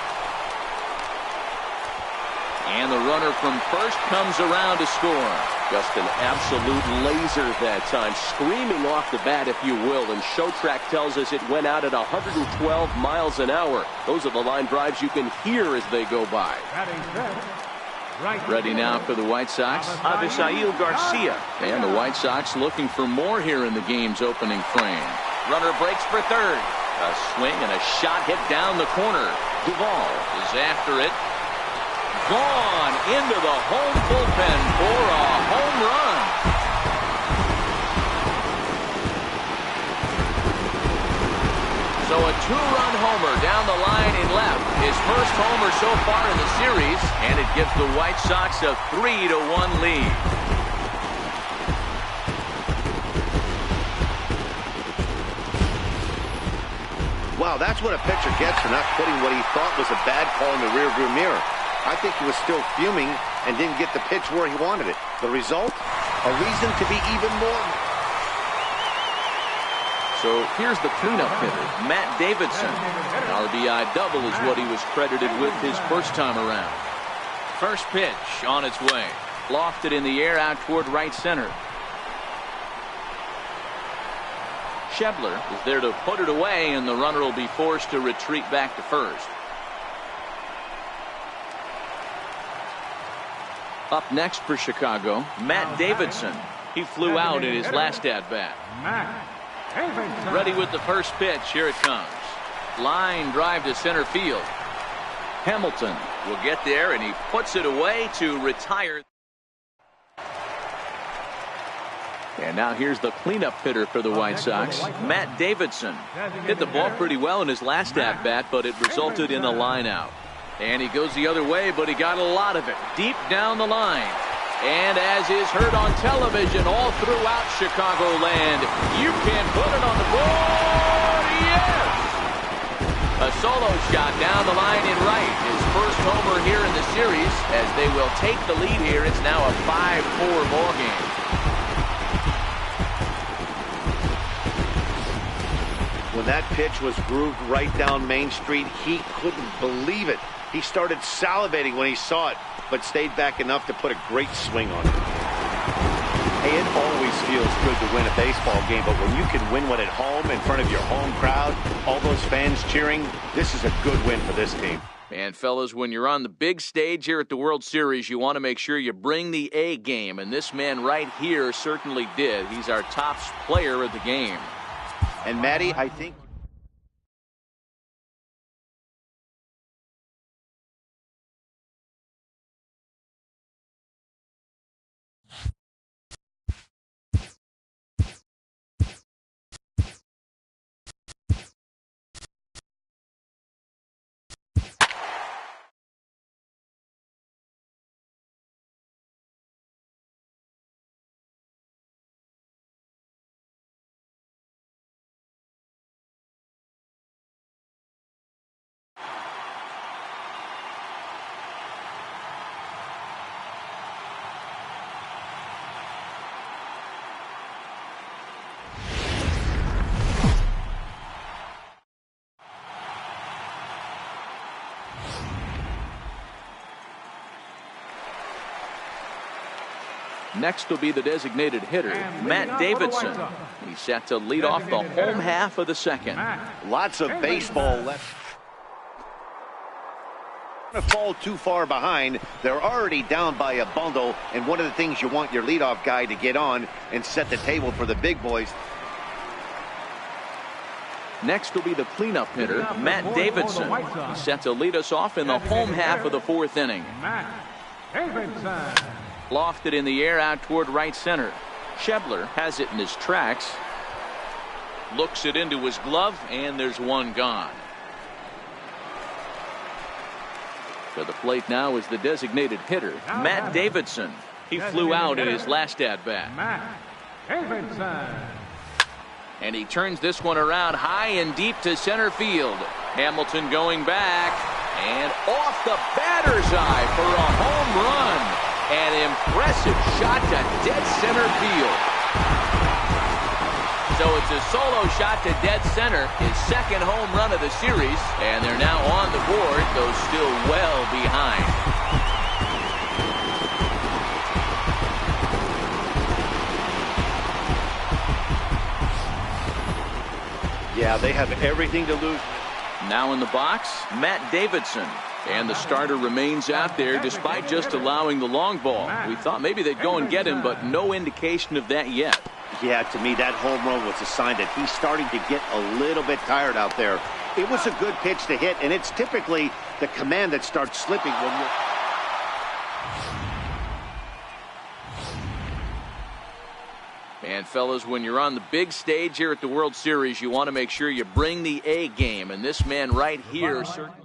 S1: And the runner from first comes around to score.
S6: Just an absolute laser that time, screaming off the bat, if you will. And Showtrack tells us it went out at 112 miles an hour. Those are the line drives you can hear as they go by.
S1: Ready now for the White Sox, Avisail Garcia. And the White Sox looking for more here in the game's opening frame. Runner breaks for third. A swing and a shot hit down the corner. Duvall is after it. Gone into the home bullpen for a home run. So a 2-run homer down the line in left. His first homer so far in the series, and it gives the White Sox a 3-1 lead.
S5: Wow, that's what a pitcher gets for not putting what he thought was a bad call in the rearview mirror. I think he was still fuming and didn't get the pitch where he wanted it. The result? A reason to be even more.
S1: So here's the cleanup hitter, Matt Davidson. An RBI double is what he was credited with his first time around. First pitch on its way. Lofted in the air out toward right center. Shebler is there to put it away, and the runner will be forced to retreat back to first. Up next for Chicago, Matt Davidson. He flew out in his last at-bat. Ready with the first pitch. Here it comes. Line drive to center field. Hamilton will get there, and he puts it away to retire. And now here's the cleanup hitter for the White Sox, Matt Davidson. Hit the ball pretty well in his last at-bat, but it resulted in a line out. And he goes the other way, but he got a lot of it deep down the line. And as is heard on television all throughout Chicagoland, you can put it on the board. Yes! A solo shot down the line in right. His first homer here in the series. As they will take the lead here, it's now a 5-4 ball game.
S5: When that pitch was grooved right down Main Street, he couldn't believe it. He started salivating when he saw it, but stayed back enough to put a great swing on it. Hey, it always feels good to win a baseball game, but when you can win one at home in front of your home crowd, all those fans cheering, this is a good win for this team.
S1: And fellas, when you're on the big stage here at the World Series, you want to make sure you bring the A game, and this man right here certainly did. He's our top player of the game.
S5: And Matty, I think
S1: Next will be the designated hitter, Matt Davidson. He's set to lead off the home half of the second.
S5: lots of baseball left. To fall too far behind, they're already down by a bundle, and one of the things you want your leadoff guy to get on and set the table for the big boys.
S1: Next will be the cleanup hitter, Matt Davidson. He's set to lead us off in the home half of the fourth inning. Lofted in the air out toward right center. Schebler has it in his tracks. Looks it into his glove, and there's one gone. To the plate now is the designated hitter, Matt Davidson. He flew out in his last at-bat. And he turns this one around high and deep to center field. Hamilton going back, and off the batter's eye for a home run. An impressive shot to dead center field. So it's a solo shot to dead center, his second home run of the series, and they're now on the board, though still well behind.
S5: Yeah, they have everything to lose.
S1: Now in the box, Matt Davidson. And the starter remains out there despite just allowing the long ball. We thought maybe they'd go and get him, but no indication of that yet.
S5: Yeah, to me, that home run was a sign that he's starting to get a little bit tired out there. It was a good pitch to hit, and it's typically the command that starts slipping when you're...
S1: And fellas, when you're on the big stage here at the World Series, you want to make sure you bring the A game, and this man right here certainly...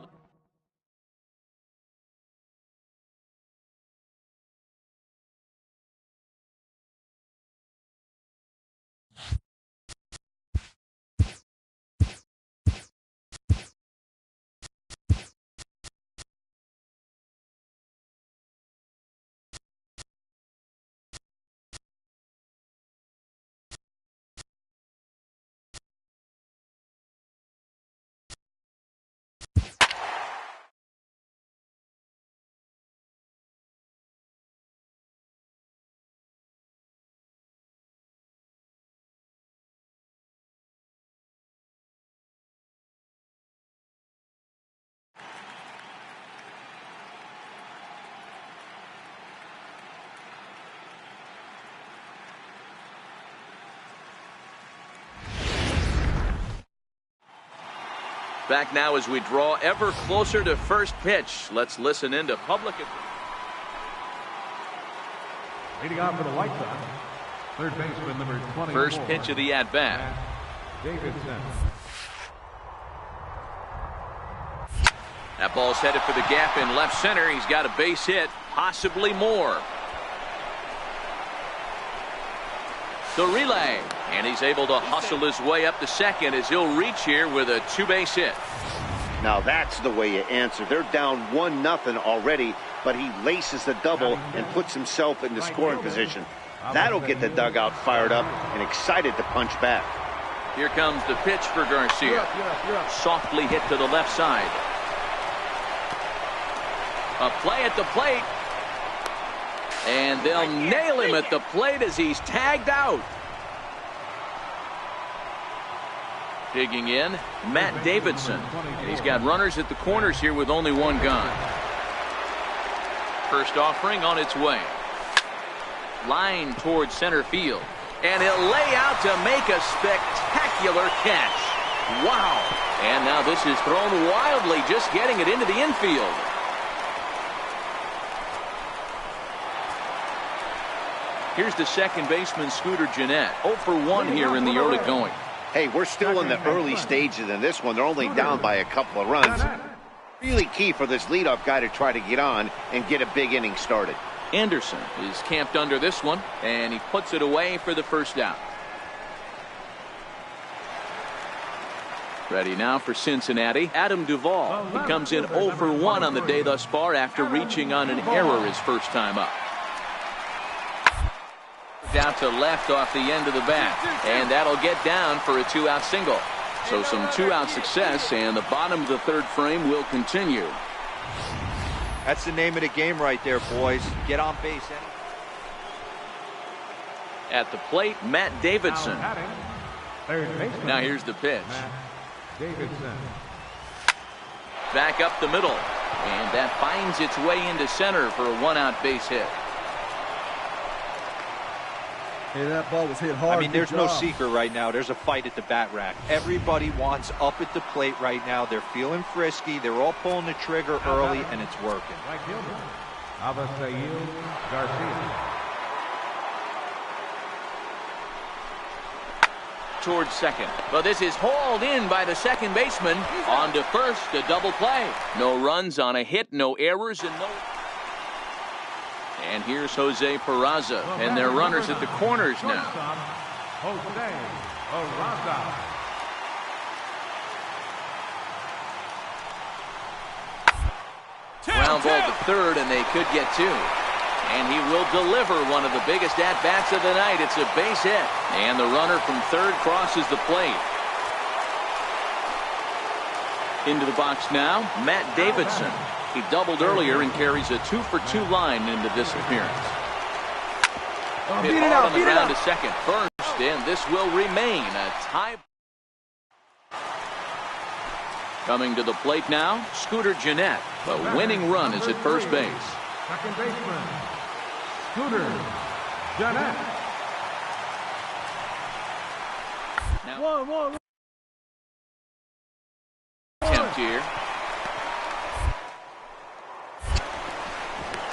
S1: Back now as we draw ever closer to first pitch. Let's listen into public.
S4: Leading off for the White Sox, Third baseman, number 24.
S1: First pitch of the at-bat.
S4: Matt Davidson.
S1: That ball's headed for the gap in left center. He's got a base hit, possibly more. The relay, and he's able to hustle his way up to second as he'll reach here with a two-base hit.
S5: Now that's the way you answer. They're down 1-0 already, but he laces the double and puts himself in the scoring position. That'll get the dugout fired up and excited to punch back.
S1: Here comes the pitch for Garcia. Softly hit to the left side. A play at the plate. And they'll nail him at the plate as he's tagged out. Digging in, Matt Davidson. And he's got runners at the corners here with only one gone. First offering on its way. Line towards center field. And he'll lay out to make a spectacular catch. Wow. And now this is thrown wildly, just getting it into the infield. Here's the second baseman, Scooter Gennett. 0 for 1 here in the early going.
S5: Hey, we're still in the early stages in this one. They're only down by a couple of runs. Really key for this leadoff guy to try to get on and get a big inning started.
S1: Anderson is camped under this one, and he puts it away for the first out. Ready now for Cincinnati, Adam Duvall. He comes in 0 for 1 on the day thus far after reaching on an error his first time up. Out to left off the end of the bat, and that'll get down for a two-out single. So some two-out success, and the bottom of the third frame will continue.
S3: That's the name of the game right there, boys. Get on base.
S1: At the plate, Matt Davidson. Now here's the pitch.
S4: Davidson.
S1: Back up the middle, and that finds its way into center for a one-out base hit.
S7: Hey, that ball was hit hard.
S3: I mean, there's no secret right now. There's a fight at the bat rack. Everybody wants up at the plate right now. They're feeling frisky. They're all pulling the trigger early, and it's working.
S4: Right fielder, Avisail Garcia.
S1: Towards second, but this is hauled in by the second baseman. On to first, a double play. No runs on a hit, no errors, and no... And here's Jose Peraza, and their runners at the corners now.
S4: Jose Peraza.
S1: Ground ball to third, and they could get two. And he will deliver one of the biggest at-bats of the night. It's a base hit. And the runner from third crosses the plate. Into the box now, Matt Davidson. He doubled earlier and carries a 2-for-2 line into this appearance. Hit hard on the ground to second. First, and this will remain a tie. Coming to the plate now, Scooter Gennett. The winning run is at first base.
S4: Second baseman, Scooter Gennett.
S1: Now, attempt here.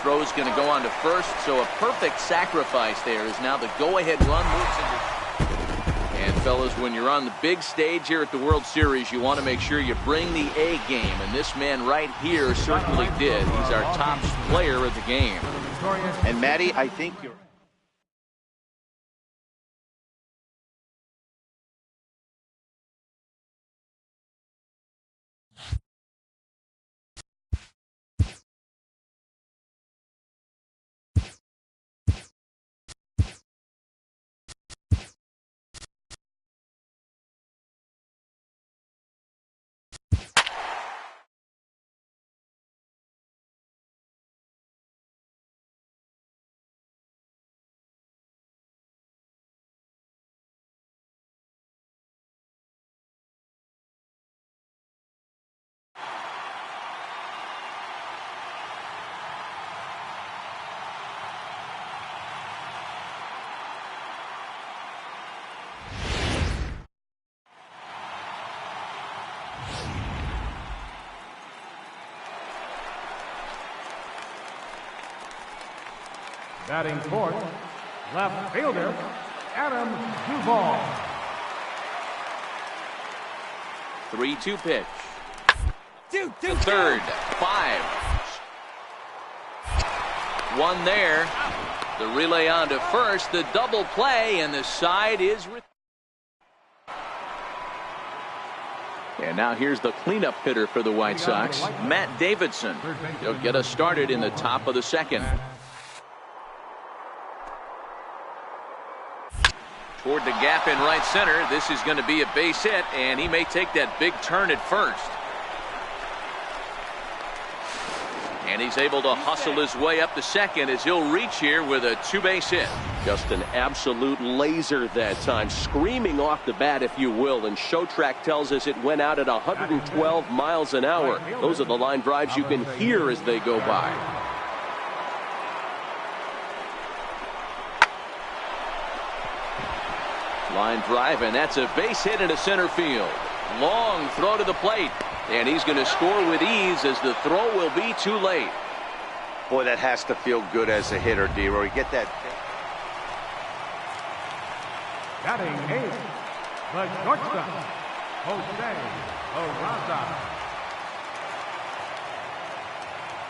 S1: Throw's going to go on to first, so a perfect sacrifice there is now the go-ahead run moves into. And fellas, when you're on the big stage here at the World Series, you want to make sure you bring the A game, and this man right here certainly did. He's our top player of the game.
S5: And Matty, I think you're...
S4: Batting fourth, left fielder, Adam Duvall.
S1: 3-2 pitch. To third. 5. 1 there. The relay on to first. The double play, and the side is. And now here's the cleanup hitter for the White Sox, Matt Davidson. He'll get us started in the top of the second. Toward the gap in right center. This is going to be a base hit, and he may take that big turn at first. And he's able to hustle his way up to second as he'll reach here with a 2-base hit.
S6: Just an absolute laser that time, screaming off the bat, if you will. And Showtrack tells us it went out at 112 miles an hour. Those are the line drives you can hear as they go by. Line drive, and that's a base hit into center field. Long throw to the plate. And he's going to score with ease as the throw will be too late.
S5: Boy, that has to feel good as a hitter, D-Roy. Get that.
S4: Batting 8th, the shortstop, Jose Peraza.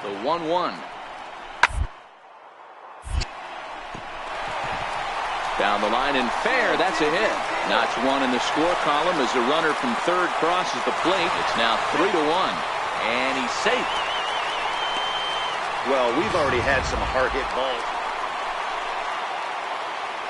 S1: The 1-1. Down the line and fair. That's a hit. Notch 1 in the score column as the runner from third crosses the plate. It's now 3-1. And he's safe.
S5: Well, we've already had some hard-hit balls.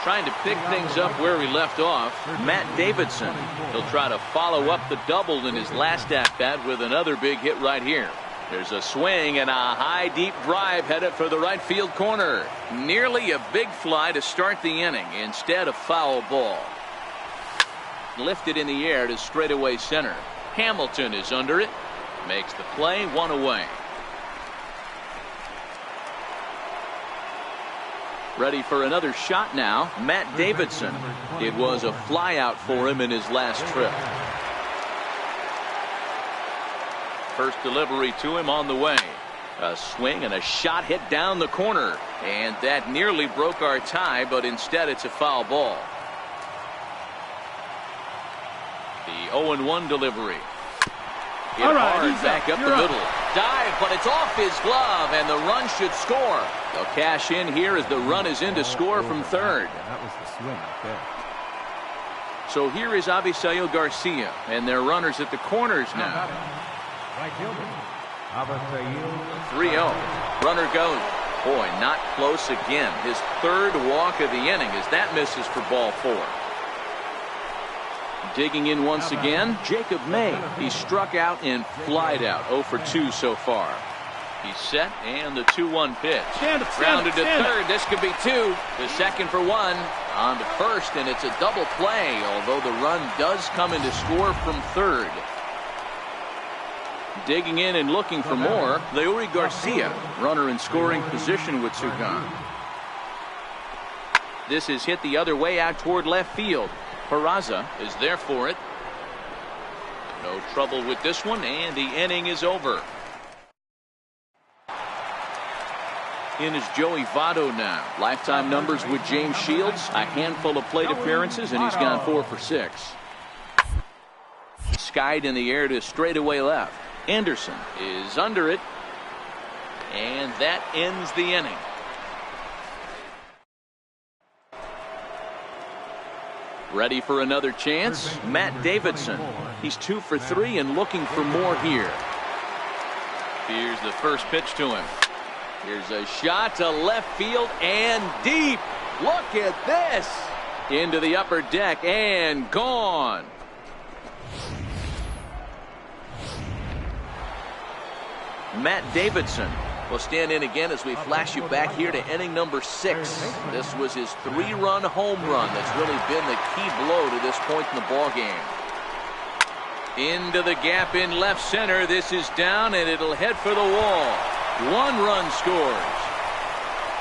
S1: Trying to pick things up where we left off, Matt Davidson. He'll try to follow up the double in his last at-bat with another big hit right here. There's a swing and a high deep drive headed for the right field corner. Nearly a big fly to start the inning. Instead, a foul ball. Lifted in the air to straightaway center. Hamilton is under it. Makes the play, 1 away. Ready for another shot now, Matt Davidson. It was a fly out for him in his last trip. First delivery to him on the way. A swing and a shot hit down the corner. And that nearly broke our tie, but instead it's a foul ball. The 0-1 delivery. Hit hard back up the middle. Dive, but it's off his glove, and the run should score. They'll cash in here as the run is in to score from third.
S2: That was the swing right there.
S1: So here is Avisail Garcia, and their runners at the corners now.
S4: Right fielder, Avisail.
S1: 3-0. Runner goes. Boy, not close again. His third walk of the inning as that misses for ball 4. Digging in once again, Jacob May. He struck out and flied out. 0 for 2 so far. He's set, and the 2-1 pitch. Grounded to third. This could be 2. The second for 1. On to first, and it's a double play, although the run does come in to score from third. Digging in and looking for more, Leury Garcia, runner in scoring position with 2 gone. This is hit the other way out toward left field. Peraza is there for it. No trouble with this one, and the inning is over. In is Joey Votto now. Lifetime numbers with James Shields. A handful of plate appearances, and he's gone 4 for 6. Skied in the air to straightaway left. Anderson is under it, and that ends the inning. Ready for another chance? Matt Davidson. He's 2 for 3 and looking for more here. Here's the first pitch to him. Here's a shot to left field and deep. Look at this. Into the upper deck and gone. Matt Davidson will stand in again as we flash you back here to inning number 6. This was his 3-run home run that's really been the key blow to this point in the ball game. Into the gap in left center. This is down, and it'll head for the wall. 1 run scores.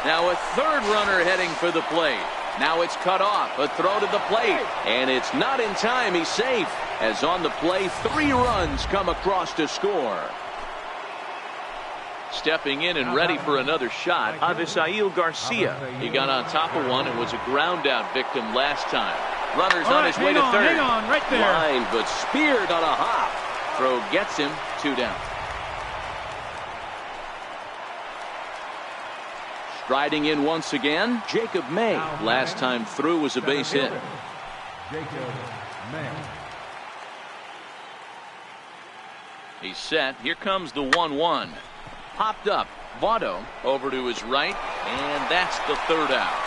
S1: Now a third runner heading for the plate. Now it's cut off. A throw to the plate, and it's not in time. He's safe. As on the play, 3 runs come across to score. Stepping in and ready for another shot, Avisail Garcia. He got on top of one and was a ground out victim last time. Runner's on his way to third.
S2: Hang on, right there.
S6: Line, but speared on a hop.
S1: Throw gets him, 2 down. Striding in once again, Jacob May. Last time through was a base hit.
S4: Jacob May.
S1: He's set. Here comes the 1-1. Popped up. Votto over to his right, and that's the 3rd out.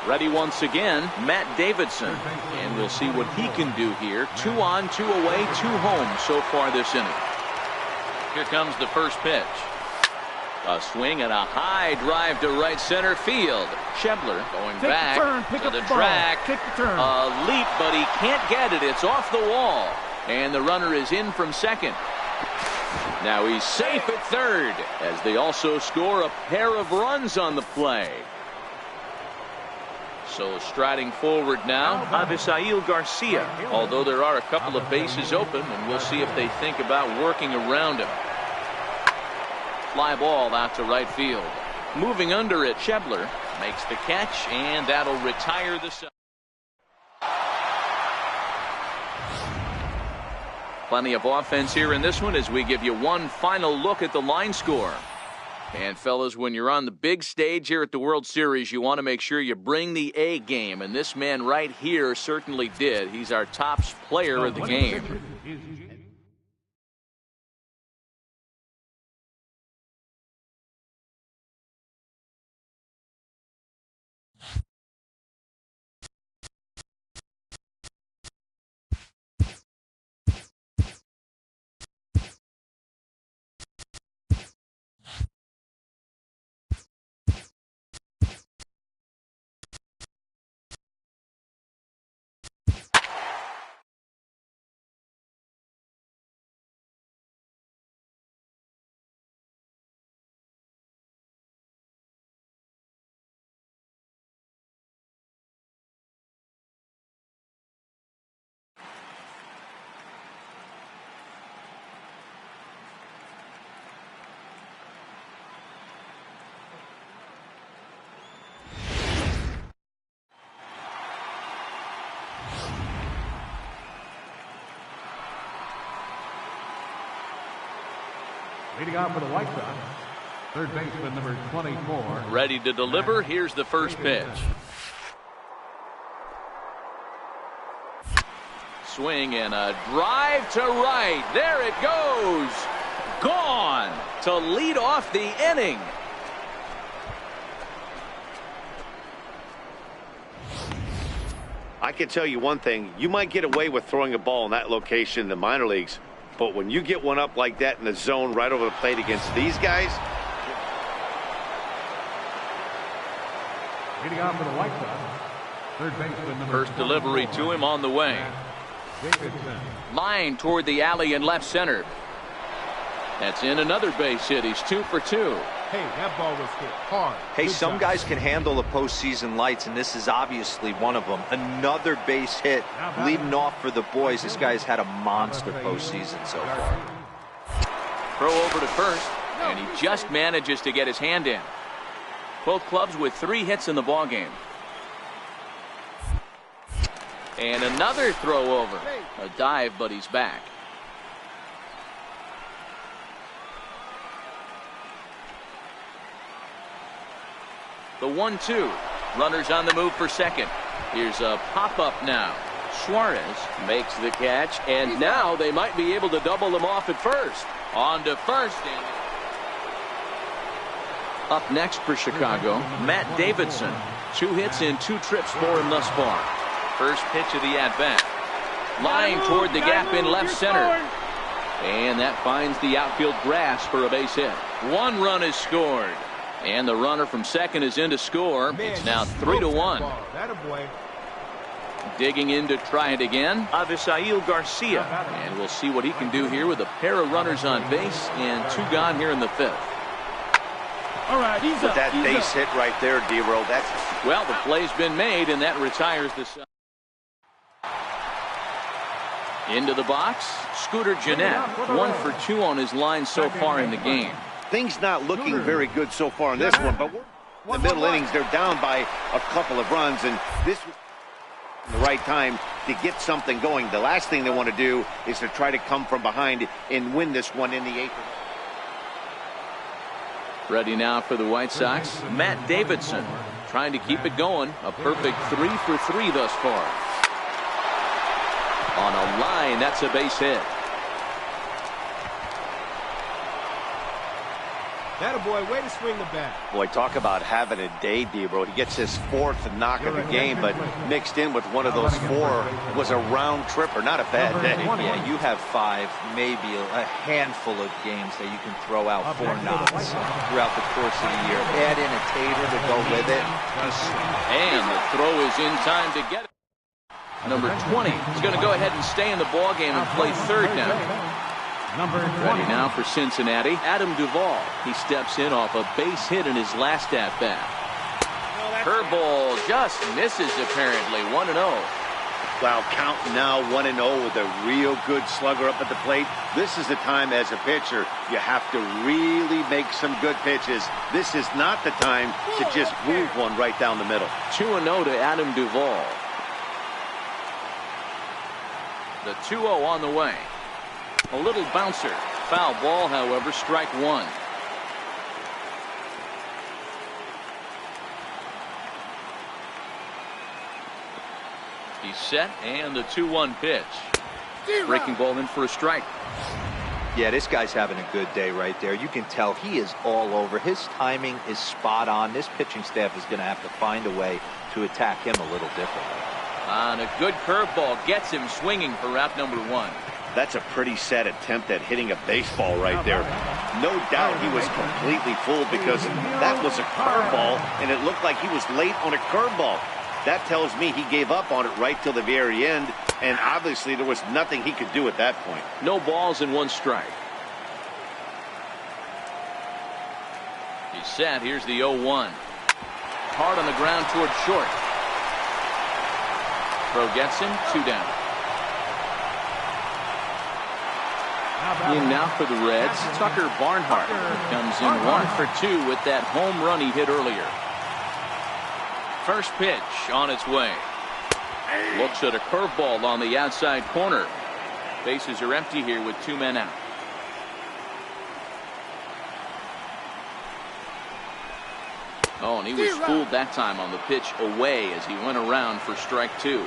S1: Ready once again, Matt Davidson. And we'll see what he can do here. 2 on, 2 away, 2 home so far this inning. Here comes the first pitch. A swing and a high drive to right center field. Schebler going back to the track. A leap, but he can't get it. It's off the wall. And the runner is in from second. Now he's safe at third as they also score a pair of runs on the play. So striding forward now, Avisail Garcia. Although there are a couple of bases open, and we'll see if they think about working around him. Fly ball out to right field. Moving under it, Schebler makes the catch, and that'll retire the side. Plenty of offense here in this one as we give you one final look at the line score. And fellas, when you're on the big stage here at the World Series, you want to make sure you bring the A game. And this man right here certainly did. He's our top player of the game.
S4: Leading off for the White Sox, third baseman number 24.
S1: Ready to deliver. Here's the first pitch. Swing and a drive to right. There it goes. Gone to lead off the inning.
S5: I can tell you one thing. You might get away with throwing a ball in that location in the minor leagues. But when you get one up like that in the zone right over the plate against these guys.
S4: Leading off for the White Sox, third baseman number
S1: First delivery to him on the way. Line toward the alley in left center. That's in another base hit. He's 2 for 2.
S2: Hey, that ball was hit hard.
S3: Hey, some guys can handle the postseason lights, and this is obviously one of them. Another base hit leading off for the boys. This guy's had a monster postseason so far.
S1: Throw over to first, and he just manages to get his hand in. Both clubs with 3 hits in the ballgame. And another throw over. A dive, but he's back. The 1-2. Runners on the move for second. Here's a pop-up now. Suarez makes the catch, and now they might be able to double them off at first. On to first. Up next for Chicago, Matt Davidson. 2 hits and 2 trips for him thus far. First pitch of the at-bat. Line toward the gap in left center. And that finds the outfield grass for a base hit. 1 run is scored. And the runner from second is in to score. It's now 3-1. Digging in to try it again, Avisail Garcia. And we'll see what he can do here with a pair of runners on base and 2 gone here in the 5th.
S2: All right, he's up.
S5: That base hit right there, D-Roll. That's
S1: well, the play's been made, and that retires the side. Into the box, Scooter Jeanette, 1 for 2 on his line so far in the game.
S5: Things not looking very good so far in this one, but we're in the middle innings. They're down by a couple of runs, and this was the right time to get something going. The last thing they want to do is to try to come from behind and win this one in the 8th.
S1: Ready now for the White Sox, Matt Davidson, trying to keep it going. A perfect 3 for 3 thus far. On a line, that's a base hit.
S2: Attaboy, way to swing the bat.
S5: Boy, talk about having a day, Debro. He gets his 4th knock of the game, but mixed in with one of those 4 was a round tripper. Not a bad day.
S3: Yeah, you have 5, maybe a handful of games that you can throw out 4 knocks throughout the course of the year. Add in a tater to go with it.
S1: And the throw is in time to get it. Number 20 is going to go ahead and stay in the ball game and play third now. Ready now for Cincinnati, Adam Duvall. He steps in off a base hit in his last at-bat. Curveball just misses apparently. 1-0.
S5: Wow, count now 1-0 with a real good slugger up at the plate. This is the time as a pitcher you have to really make some good pitches. This is not the time to just move one right down the middle.
S1: 2-0 to Adam Duvall. The 2-0 on the way. A little bouncer. Foul ball, however, strike 1. He's set, and the 2-1 pitch. Breaking ball in for a strike.
S3: Yeah, this guy's having a good day right there. You can tell he is all over. His timing is spot on. This pitching staff is going to have to find a way to attack him a little differently.
S1: And a good curveball gets him swinging for out number 1.
S5: That's a pretty sad attempt at hitting a baseball right there. No doubt he was completely fooled because that was a curveball, and it looked like he was late on a curveball. That tells me he gave up on it right till the very end, and obviously there was nothing he could do at that point.
S1: No balls and 1 strike. He's set. Here's the 0-1. Hard on the ground toward short. Throw gets him. 2 down. In now for the Reds, Tucker Barnhart. Comes in 1 for 2 with that home run he hit earlier. First pitch on its way. Looks at a curveball on the outside corner. Bases are empty here with 2 men out. Oh, and he was fooled that time on the pitch away as he went around for strike 2.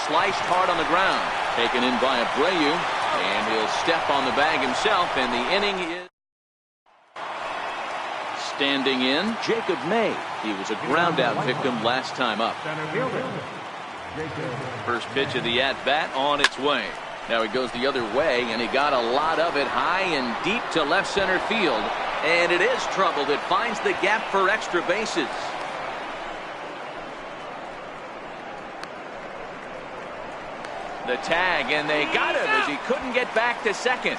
S1: Sliced hard on the ground. Taken in by Abreu. And he'll step on the bag himself, and the inning is... Standing in, Jacob May. He was a ground-out victim last time up. First pitch of the at-bat on its way. Now he goes the other way, and he got a lot of it high and deep to left center field. And it is trouble that finds the gap for extra bases. The tag, and they got him as he couldn't get back to second.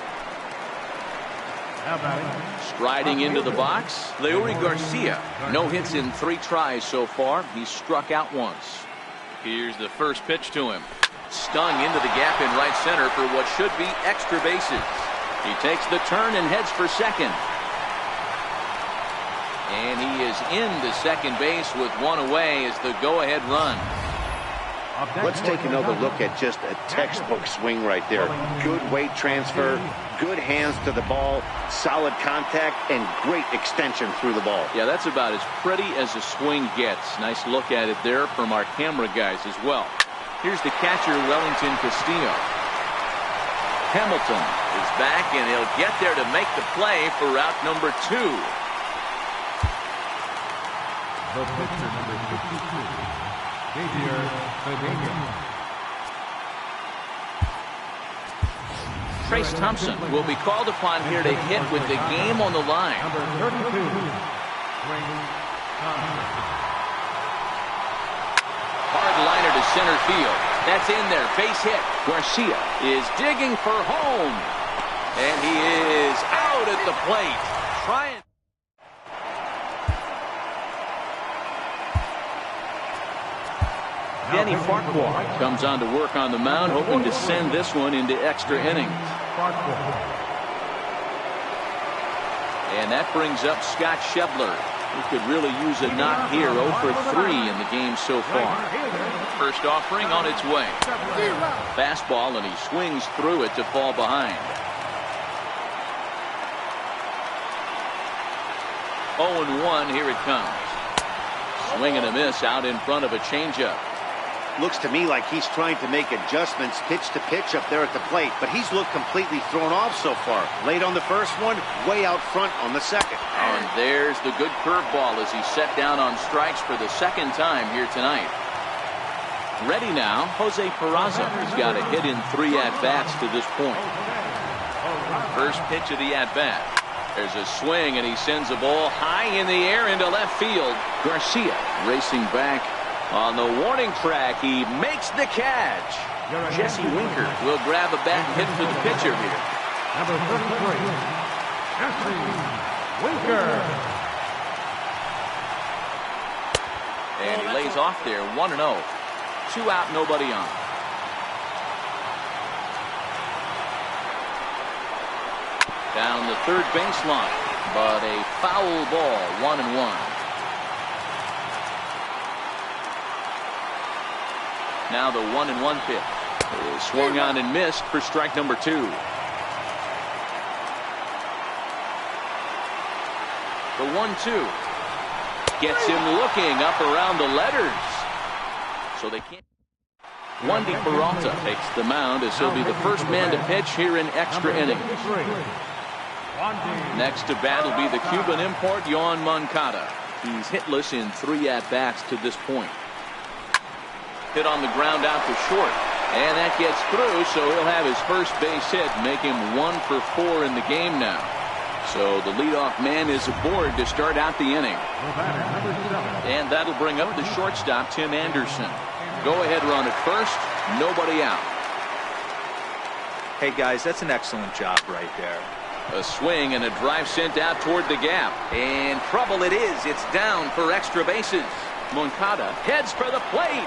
S1: Striding into the box, Leury Garcia. No hits in 3 tries so far. He's struck out once. Here's the first pitch to him. Stung into the gap in right center for what should be extra bases. He takes the turn and heads for second. And he is into second base with 1 away as the go-ahead run.
S5: Let's take another look at just a textbook swing right there. Good weight transfer, good hands to the ball, solid contact, and great extension through the ball.
S1: Yeah, that's about as pretty as a swing gets. Nice look at it there from our camera guys as well. Here's the catcher, Wellington Castillo. Hamilton is back, and he'll get there to make the play for out number 2.
S4: The pitcher, number 52.
S1: Trace Thompson will be called upon here to hit with the game on the line.
S4: Number 32.
S1: Hard liner to center field. That's in there. Base hit. Garcia is digging for home. And he is out at the plate. Trying. Denny Farquhar comes on to work on the mound, hoping to send this one into extra innings. And that brings up Scott Schebler, who could really use a knock here. 0 for 3 in the game so far. First offering on its way. Fastball, and he swings through it to fall behind. 0-1, here it comes. Swing and a miss out in front of a changeup.
S5: Looks to me like he's trying to make adjustments pitch to pitch up there at the plate, but he's looked completely thrown off so far. Late on the first one, way out front on the second.
S1: And there's the good curveball as he's set down on strikes for the second time here tonight. Ready now, Jose Peraza. He's got a hit in 3 at-bats to this point. First pitch of the at-bat. There's a swing, and he sends a ball high in the air into left field. Garcia racing back on the warning track. He makes the catch. Jesse Winker will grab a bat and hit for the pitcher here.
S4: Number 33, Jesse Winker.
S1: And he lays off there, 1-0. 2 out, nobody on. Down the third baseline, but a foul ball, 1-1. Now the 1-1 pitch is swung on and missed for strike number 2. The 1-2 gets him looking up around the letters, so they can't. Wandy Peralta takes the mound as he'll be the first man to pitch here in extra innings. Next to bat will be the Cuban import, Yoan Moncada. He's hitless in 3 at-bats to this point. Hit on the ground out to short, and that gets through, so he'll have his first base hit, make him 1 for 4 in the game now. So the leadoff man is aboard to start out the inning. And that'll bring up the shortstop, Tim Anderson. Go ahead run at first, nobody out.
S3: Hey guys, that's an excellent job right there.
S1: A swing and a drive sent out toward the gap. And trouble it is. It's down for extra bases. Moncada heads for the plate.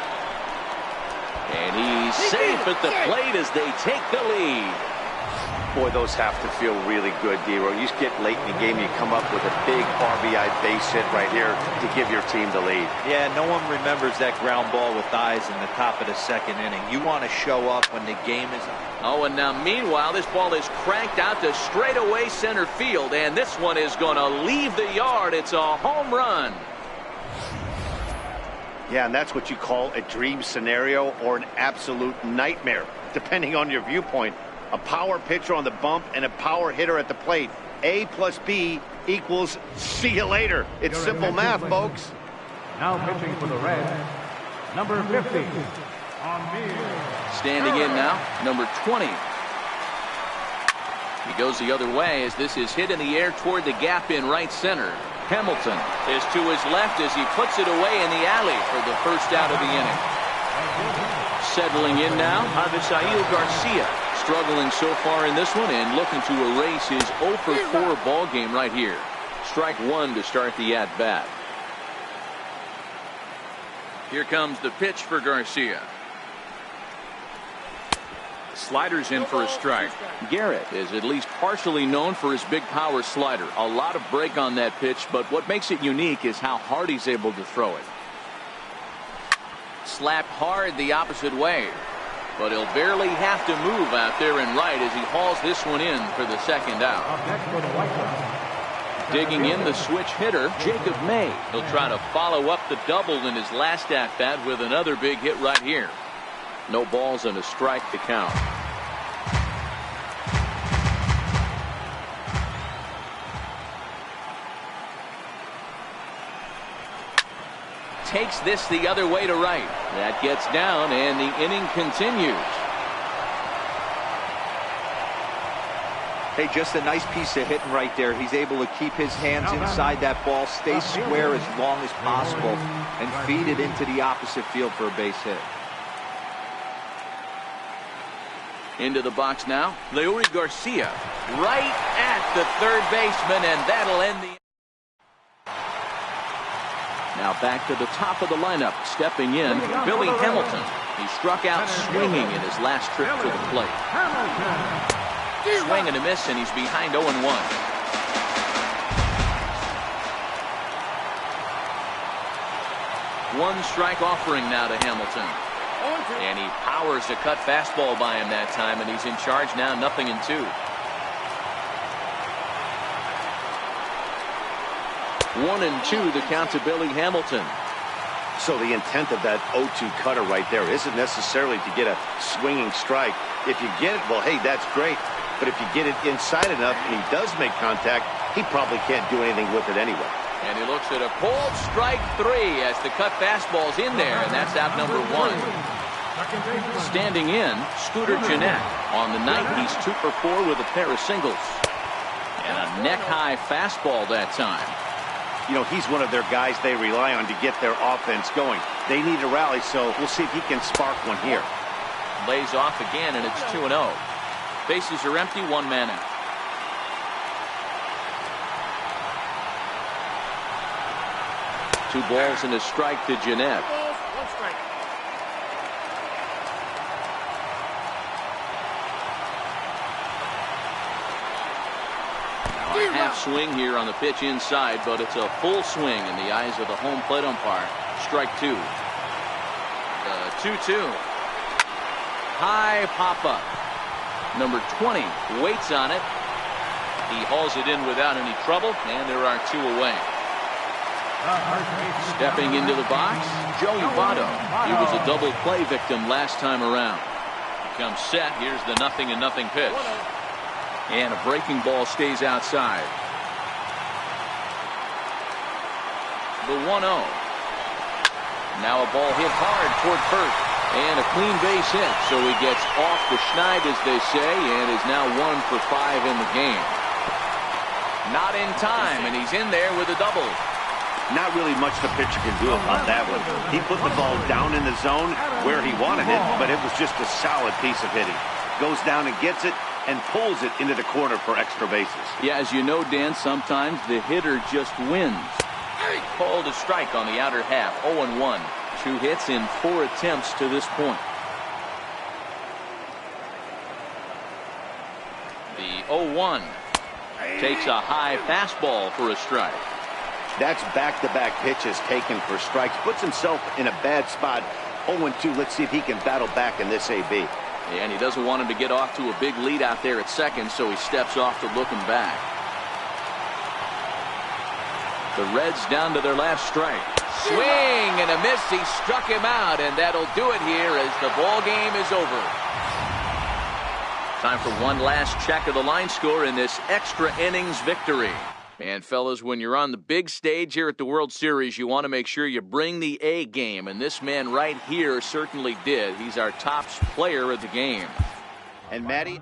S1: And he's safe at the plate as they take the lead.
S5: Boy, those have to feel really good, D-Row. You get late in the game, you come up with a big RBI base hit right here to give your team the lead.
S3: Yeah, no one remembers that ground ball with eyes in the top of the second inning. You want to show up when the game is on.
S1: Oh, and now meanwhile, this ball is cranked out to straightaway center field, and this one is going to leave the yard. It's a home run.
S5: Yeah, and that's what you call a dream scenario or an absolute nightmare, depending on your viewpoint. A power pitcher on the bump and a power hitter at the plate. A plus B equals see you later. It's simple math, folks.
S4: Now pitching for the Reds, number 50.
S1: Standing in now, number 20. He goes the other way as this is hit in the air toward the gap in right center. Hamilton is to his left as he puts it away in the alley for the first out of the inning. Settling in now, Avisail Garcia. Struggling so far in this one and looking to erase his 0 for 4 ball game right here. Strike 1 to start the at-bat. Here comes the pitch for Garcia. Slider's in for a strike. Garrett is at least partially known for his big power slider. A lot of break on that pitch, but what makes it unique is how hard he's able to throw it. Slapped hard the opposite way. But he'll barely have to move out there in right as he hauls this one in for the second out. Digging in the switch hitter, Jacob May. He'll try to follow up the double in his last at-bat with another big hit right here. No balls and a strike to count. Takes this the other way to right. That gets down and the inning continues.
S3: Hey, just a nice piece of hitting right there. He's able to keep his hands inside that ball, stay square as long as possible, and feed it into the opposite field for a base hit.
S1: Into the box now, Leury Garcia right at the third baseman, and that'll end the. Now back to the top of the lineup. Stepping in, Billy Hamilton. He struck out swinging in his last trip to the plate. Swing and a miss, and he's behind 0-1. One strike offering now to Hamilton. And he powers a cut fastball by him that time, and he's in charge now, 0-2. 1-2 the count to Billy Hamilton.
S5: So the intent of that 0-2 cutter right there isn't necessarily to get a swinging strike. If you get it, well, hey, that's great. But if you get it inside enough and he does make contact, he probably can't do anything with it anyway.
S1: And he looks at a pulled strike 3 as the cut fastball's in there, and that's out number 1. Standing in, Scooter Gennett. On the night, he's 2 for 4 with a pair of singles. And a neck-high fastball that time.
S5: You know, he's one of their guys they rely on to get their offense going. They need a rally, so we'll see if he can spark one here.
S1: Lays off again, and it's 2-0. Bases are empty, 1 man out. Two balls and a strike to Gennett. Half swing here on the pitch inside, but it's a full swing in the eyes of the home plate umpire. Strike 2. 2-2. High pop-up. Number 20 waits on it. He hauls it in without any trouble, and there are 2 away. Stepping into the box, Joey Votto. He was a double play victim last time around. He comes set. Here's the 0-0 pitch. And a breaking ball stays outside. The 1-0. Now a ball hit hard toward first. And a clean base hit. So he gets off the schneid, as they say, and is now 1 for 5 in the game. Not in time, and he's in there with a double.
S5: Not really much the pitcher can do about that one. He put the ball down in the zone where he wanted it, but it was just a solid piece of hitting. Goes down and gets it and pulls it into the corner for extra bases.
S1: Yeah, as you know, Dan, sometimes the hitter just wins. Called a strike on the outer half. 0-1. 2 hits in 4 attempts to this point. The 0-1 takes a high fastball for a strike.
S5: That's back-to-back pitches taken for strikes. Puts himself in a bad spot. 0-2. Let's see if he can battle back in this AB.
S1: And he doesn't want him to get off to a big lead out there at second, so he steps off to look him back. The Reds down to their last strike. Swing and a miss. He struck him out, and that'll do it here as the ball game is over. Time for one last check of the line score in this extra innings victory. And fellas, when you're on the big stage here at the World Series, you want to make sure you bring the A game, and this man right here certainly did. He's our top player of the game.
S5: And Matty,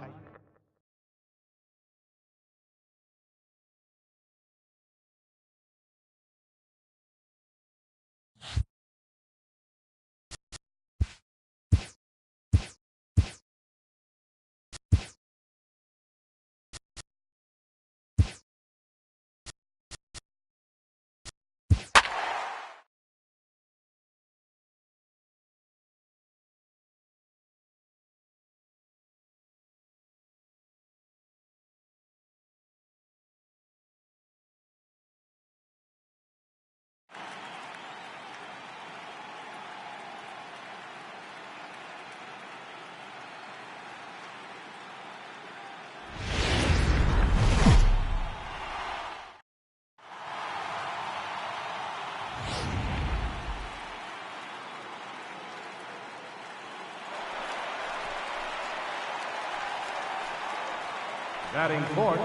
S4: Batting fourth,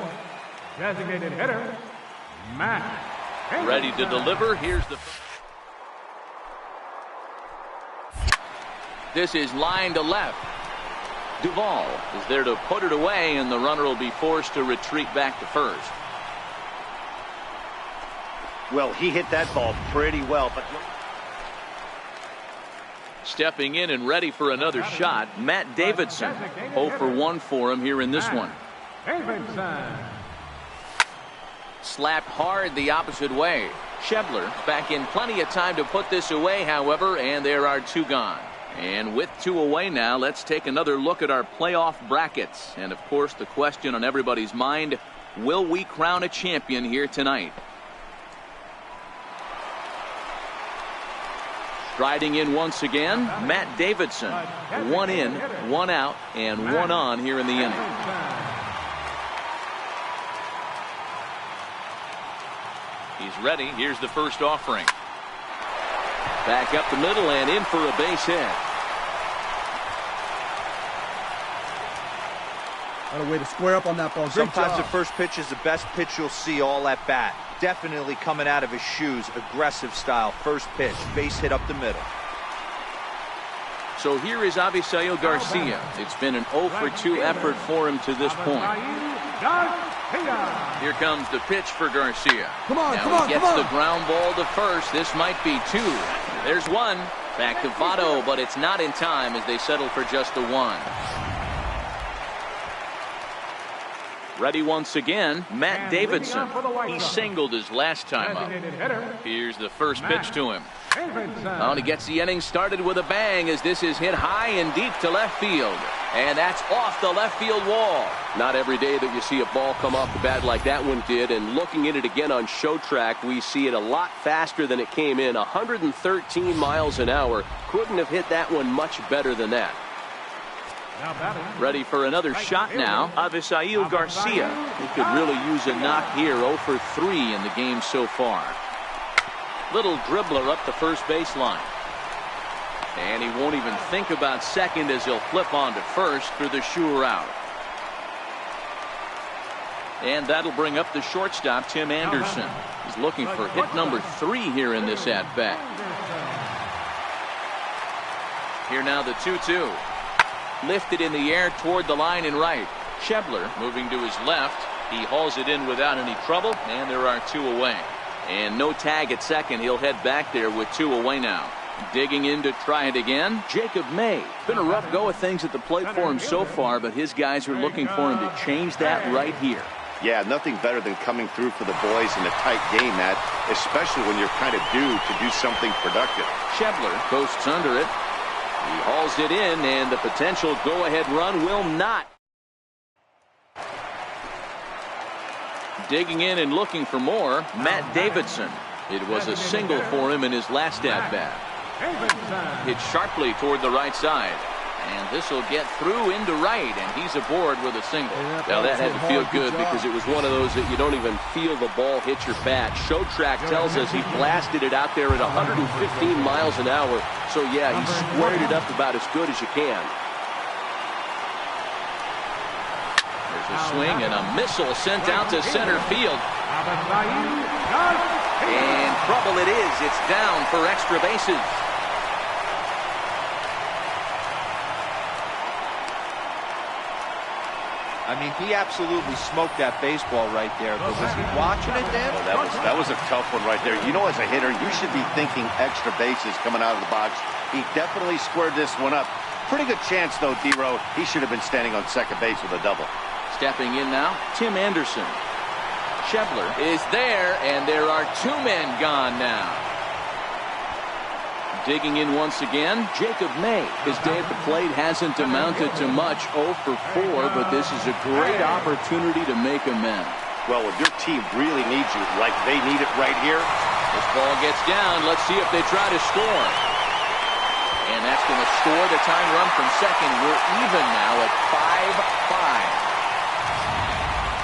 S4: designated hitter, Matt.
S1: Ready to deliver. Here's the... This is line to left. Duvall is there to put it away, and the runner will be forced to retreat back to first.
S5: well, he hit that ball pretty well, but
S1: Stepping in and ready for another shot, Matt Davidson. 0 for 1 for him here in this one.
S4: Davidson.
S1: Slapped hard the opposite way. Shebler back in plenty of time to put this away, however, and there are 2 gone. And with 2 away now, let's take another look at our playoff brackets. And of course, the question on everybody's mind, will we crown a champion here tonight? Striding in once again, Matt Davidson. 1 in, 1 out, and 1 on here in the inning. He's ready. Here's the first offering. Back up the middle and in for a base hit.
S7: What a way to square up on that ball. Great
S3: Sometimes
S7: job.
S3: the first pitch is the best pitch you'll see all at bat. Definitely coming out of his shoes. Aggressive style. First pitch. Base hit up the middle.
S1: So here is Avisail Garcia. It's been an 0 for 2 effort for him to this point. Here comes the pitch for Garcia.
S7: Come on,
S1: now
S7: come on,
S1: he gets
S7: come on.
S1: the ground ball to first. This might be 2. There's 1. Back to Votto, but it's not in time as they settle for just the 1. Ready once again, Matt Davidson. He singled his last time up. Here's the first pitch to him. Oh, and he gets the inning started with a bang as this is hit high and deep to left field. And that's off the left field wall.
S6: Not every day that you see a ball come off the bat like that one did. And looking at it again on Show Track, we see it a lot faster than it came in. 113 miles an hour. Couldn't have hit that one much better than that.
S1: Ready for another shot now, Avisail Garcia. He could really use a knock here. 0 for 3 in the game so far. Little dribbler up the first baseline. And he won't even think about second as he'll flip on to first for the sure out. And that'll bring up the shortstop, Tim Anderson. He's looking for hit number 3 here in this at-bat. Here now the 2-2. Lifted in the air toward the line and right. Shebler moving to his left. He hauls it in without any trouble, and there are 2 away. And no tag at second. He'll head back there with 2 away now. Digging in to try it again, Jacob May. Been a rough go of things at the plate for him so far, but his guys are looking for him to change that right here.
S5: Yeah, nothing better than coming through for the boys in a tight game, Matt, especially when you're kind of due to do something productive.
S1: Shebler coasts under it. He hauls it in, and the potential go-ahead run will not. Digging in and looking for more, Matt Davidson. It was a single for him in his last at-bat. Hit sharply toward the right side. And this will get through into right, and he's aboard with a single.
S6: Now that had to feel good because it was one of those that you don't even feel the ball hit your bat. Show Track tells us he blasted it out there at 115 miles an hour. So yeah, he squared it up about as good as you can.
S1: There's a swing and a missile sent out to center field. And trouble it is. It's down for extra bases.
S3: I mean, he absolutely smoked that baseball right there. But was he watching it then?
S5: Well, that was a tough one right there. You know, as a hitter, you should be thinking extra bases coming out of the box. He definitely squared this one up. Pretty good chance, though, D-Row. He should have been standing on second base with a double.
S1: Stepping in now, Tim Anderson. Shebler is there, and there are 2 men gone now. Digging in once again, Jacob May. His day at the plate hasn't amounted to much, 0 for 4, but this is a great opportunity to make amends.
S5: Well, if your team really needs you, like they need it right here.
S1: This ball gets down. Let's see if they try to score. And that's going to score the tying run from second. We're even now at 5-5.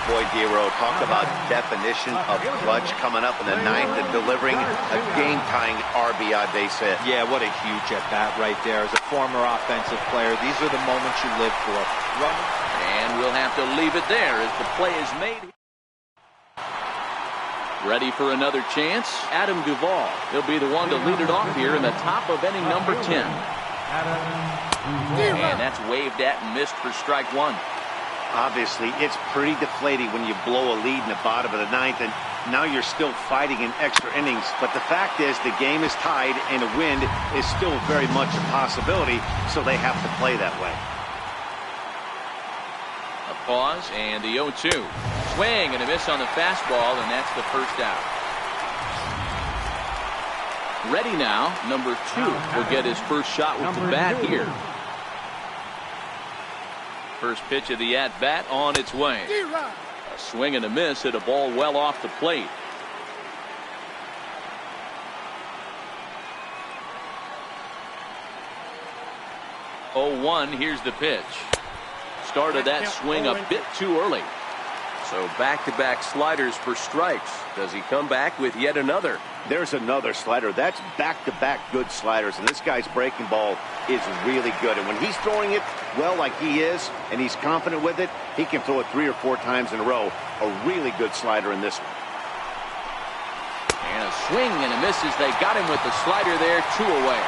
S5: Boy, D-Row, talk about definition of clutch coming up in the 9th and delivering a game-tying RBI base hit.
S3: Yeah, what a huge at-bat right there. As a former offensive player, these are the moments you live for.
S1: And we'll have to leave it there as the play is made. Ready for another chance? Adam Duvall. He'll be the one to lead it off here in the top of inning number 10. And that's waved at and missed for strike 1.
S5: Obviously, it's pretty deflating when you blow a lead in the bottom of the 9th, and now you're still fighting in extra innings. But the fact is, the game is tied, and a win is still very much a possibility, so they have to play that way.
S1: A pause, and the 0-2. Swing and a miss on the fastball, and that's the first out. Ready now. Number 2 will get his first shot with the bat here. First pitch of the at-bat on its way. A swing and a miss at a ball well off the plate. Oh, 1. Here's the pitch. Started that swing a bit too early. So back-to-back sliders for strikes. Does he come back with yet another?
S5: There's another slider. That's back-to-back good sliders, and this guy's breaking ball is really good. And when he's throwing it well like he is, and he's confident with it, he can throw it 3 or 4 times in a row. A really good slider in this one.
S1: And a swing and a miss as they got him with the slider there, 2 away.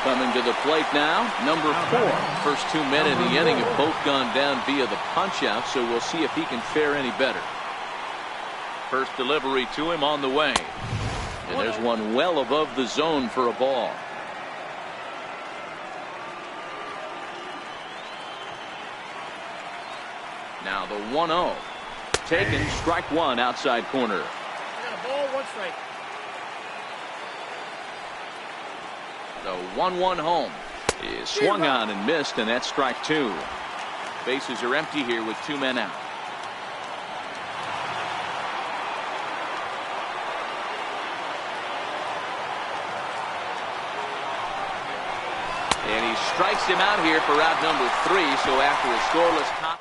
S1: Coming to the plate now, number 4. First 2 men in the inning have both gone down via the punch-out, so we'll see if he can fare any better. First delivery to him on the way. And there's one well above the zone for a ball. Now the 1-0. Taken, strike 1 outside corner.
S2: Got a ball, 1 strike.
S1: The 1-1 home is swung on and missed, and that's strike 2. Bases are empty here with 2 men out. And he strikes him out here for out number 3. So after a scoreless top,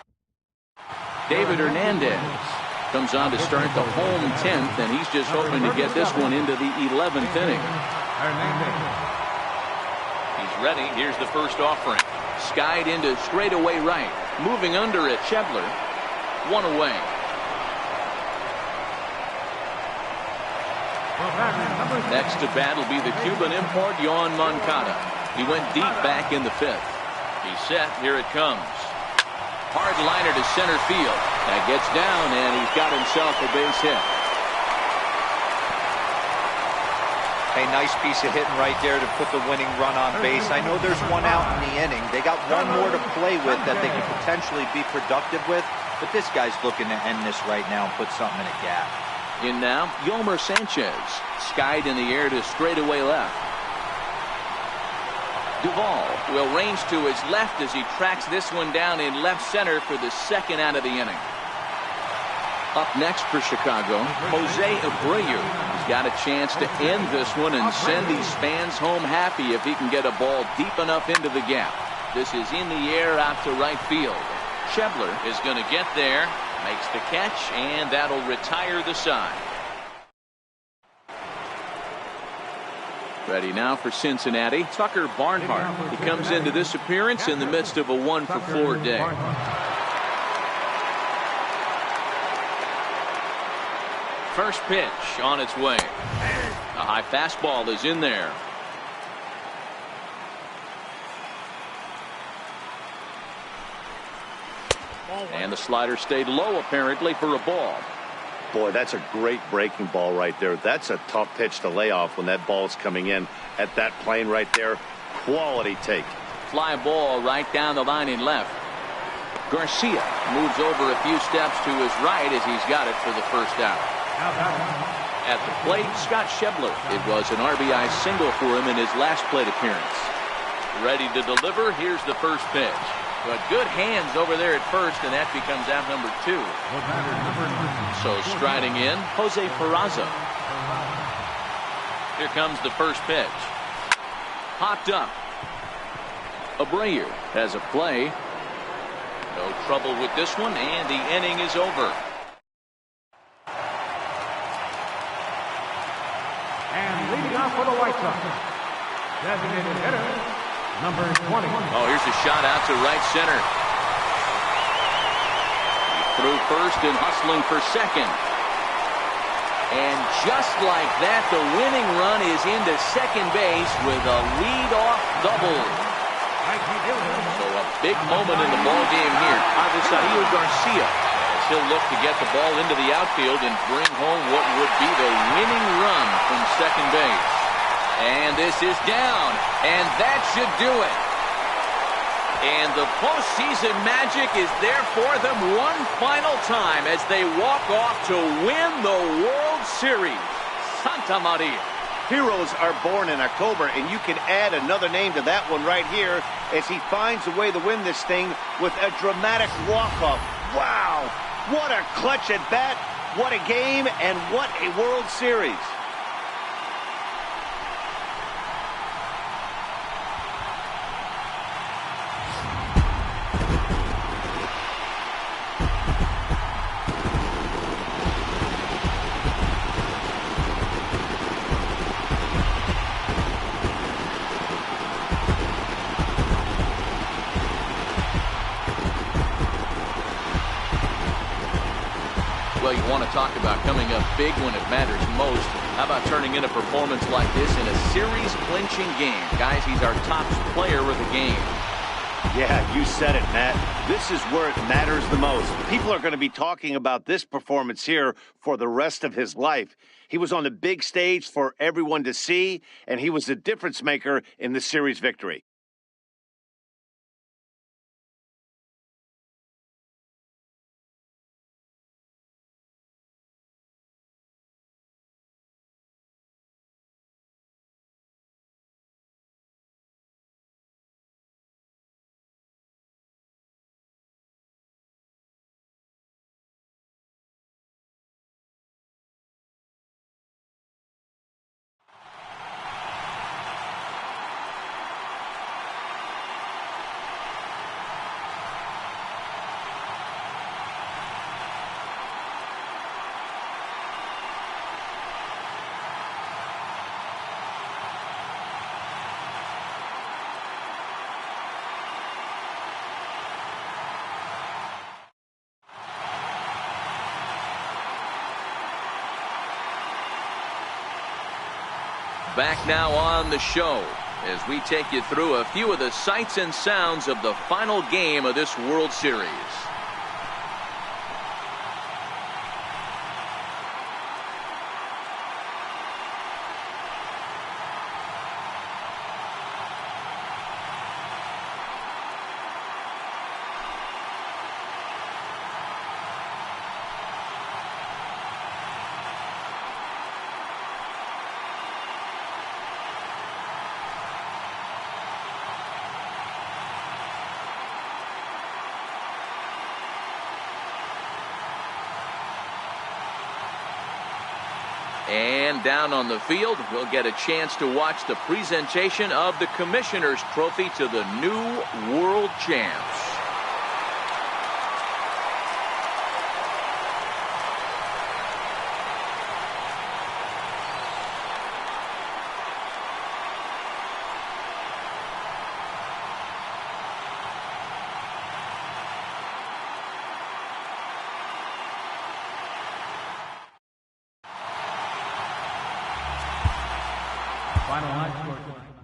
S1: David Hernandez comes on to start the home 10th, and he's just hoping to get this one into the 11th inning. He's ready. Here's the first offering. Skied into straightaway right. Moving under it, Shebler. 1 away. Next to bat will be the Cuban import, Yohan Moncada. He went deep back in the 5th. He's set. Here it comes. Hard liner to center field. That gets down, and he's got himself a base hit.
S3: A nice piece of hitting right there to put the winning run on base. I know there's 1 out in the inning. They got 1 more to play with that they could potentially be productive with. But this guy's looking to end this right now and put something in a gap.
S1: In now, Yomer Sanchez. Skied in the air to straightaway left. Duvall will range to his left as he tracks this one down in left center for the 2nd out of the inning. Up next for Chicago, Jose Abreu. He's got a chance to end this one and send these fans home happy if he can get a ball deep enough into the gap. This is in the air out to right field. Shebler is going to get there, makes the catch, and that'll retire the side. Ready now for Cincinnati, Tucker Barnhart. He comes into this appearance in the midst of a 1-for-4 day. First pitch on its way. A high fastball is in there. And the slider stayed low apparently for a ball.
S5: Boy, that's a great breaking ball right there. That's a tough pitch to lay off when that ball's coming in at that plane right there. Quality take.
S1: Fly ball right down the line in left. Garcia moves over a few steps to his right as he's got it for the first out. At the plate, Scott Shebler. It was an RBI single for him in his last plate appearance. Ready to deliver. Here's the first pitch. But good hands over there at first, and that becomes out number 2. So striding in, Jose Peraza. Here comes the first pitch. Popped up. Abreu has a play. No trouble with this one, and the inning is over.
S4: And leading off for the White Sox, designated hitter, number 20.
S1: Oh, here's a shot out to right center. He threw first and hustling for second. And just like that, the winning run is into second base with a lead-off double. So a big moment in the ball game here. Avisaíl Garcia, as he'll look to get the ball into the outfield and bring home what would be the winning run from second base. And this is down, and that should do it. And the postseason magic is there for them one final time as they walk off to win the World Series. Santa Maria.
S5: Heroes are born in October, and you can add another name to that one right here as he finds a way to win this thing with a dramatic walk-off. Wow! What a clutch at bat, what a game, and what a World Series.
S1: Well, you want to talk about coming up big when it matters most. How about turning in a performance like this in a series-clinching game? Guys, he's our top player of the game.
S5: Yeah, you said it, Matt. This is where it matters the most. People are going to be talking about this performance here for the rest of his life. He was on the big stage for everyone to see, and he was the difference maker in the series victory.
S1: Back now on the show as we take you through a few of the sights and sounds of the final game of this World Series. And down on the field, we'll get a chance to watch the presentation of the Commissioner's Trophy to the new world champs.
S4: Final line score.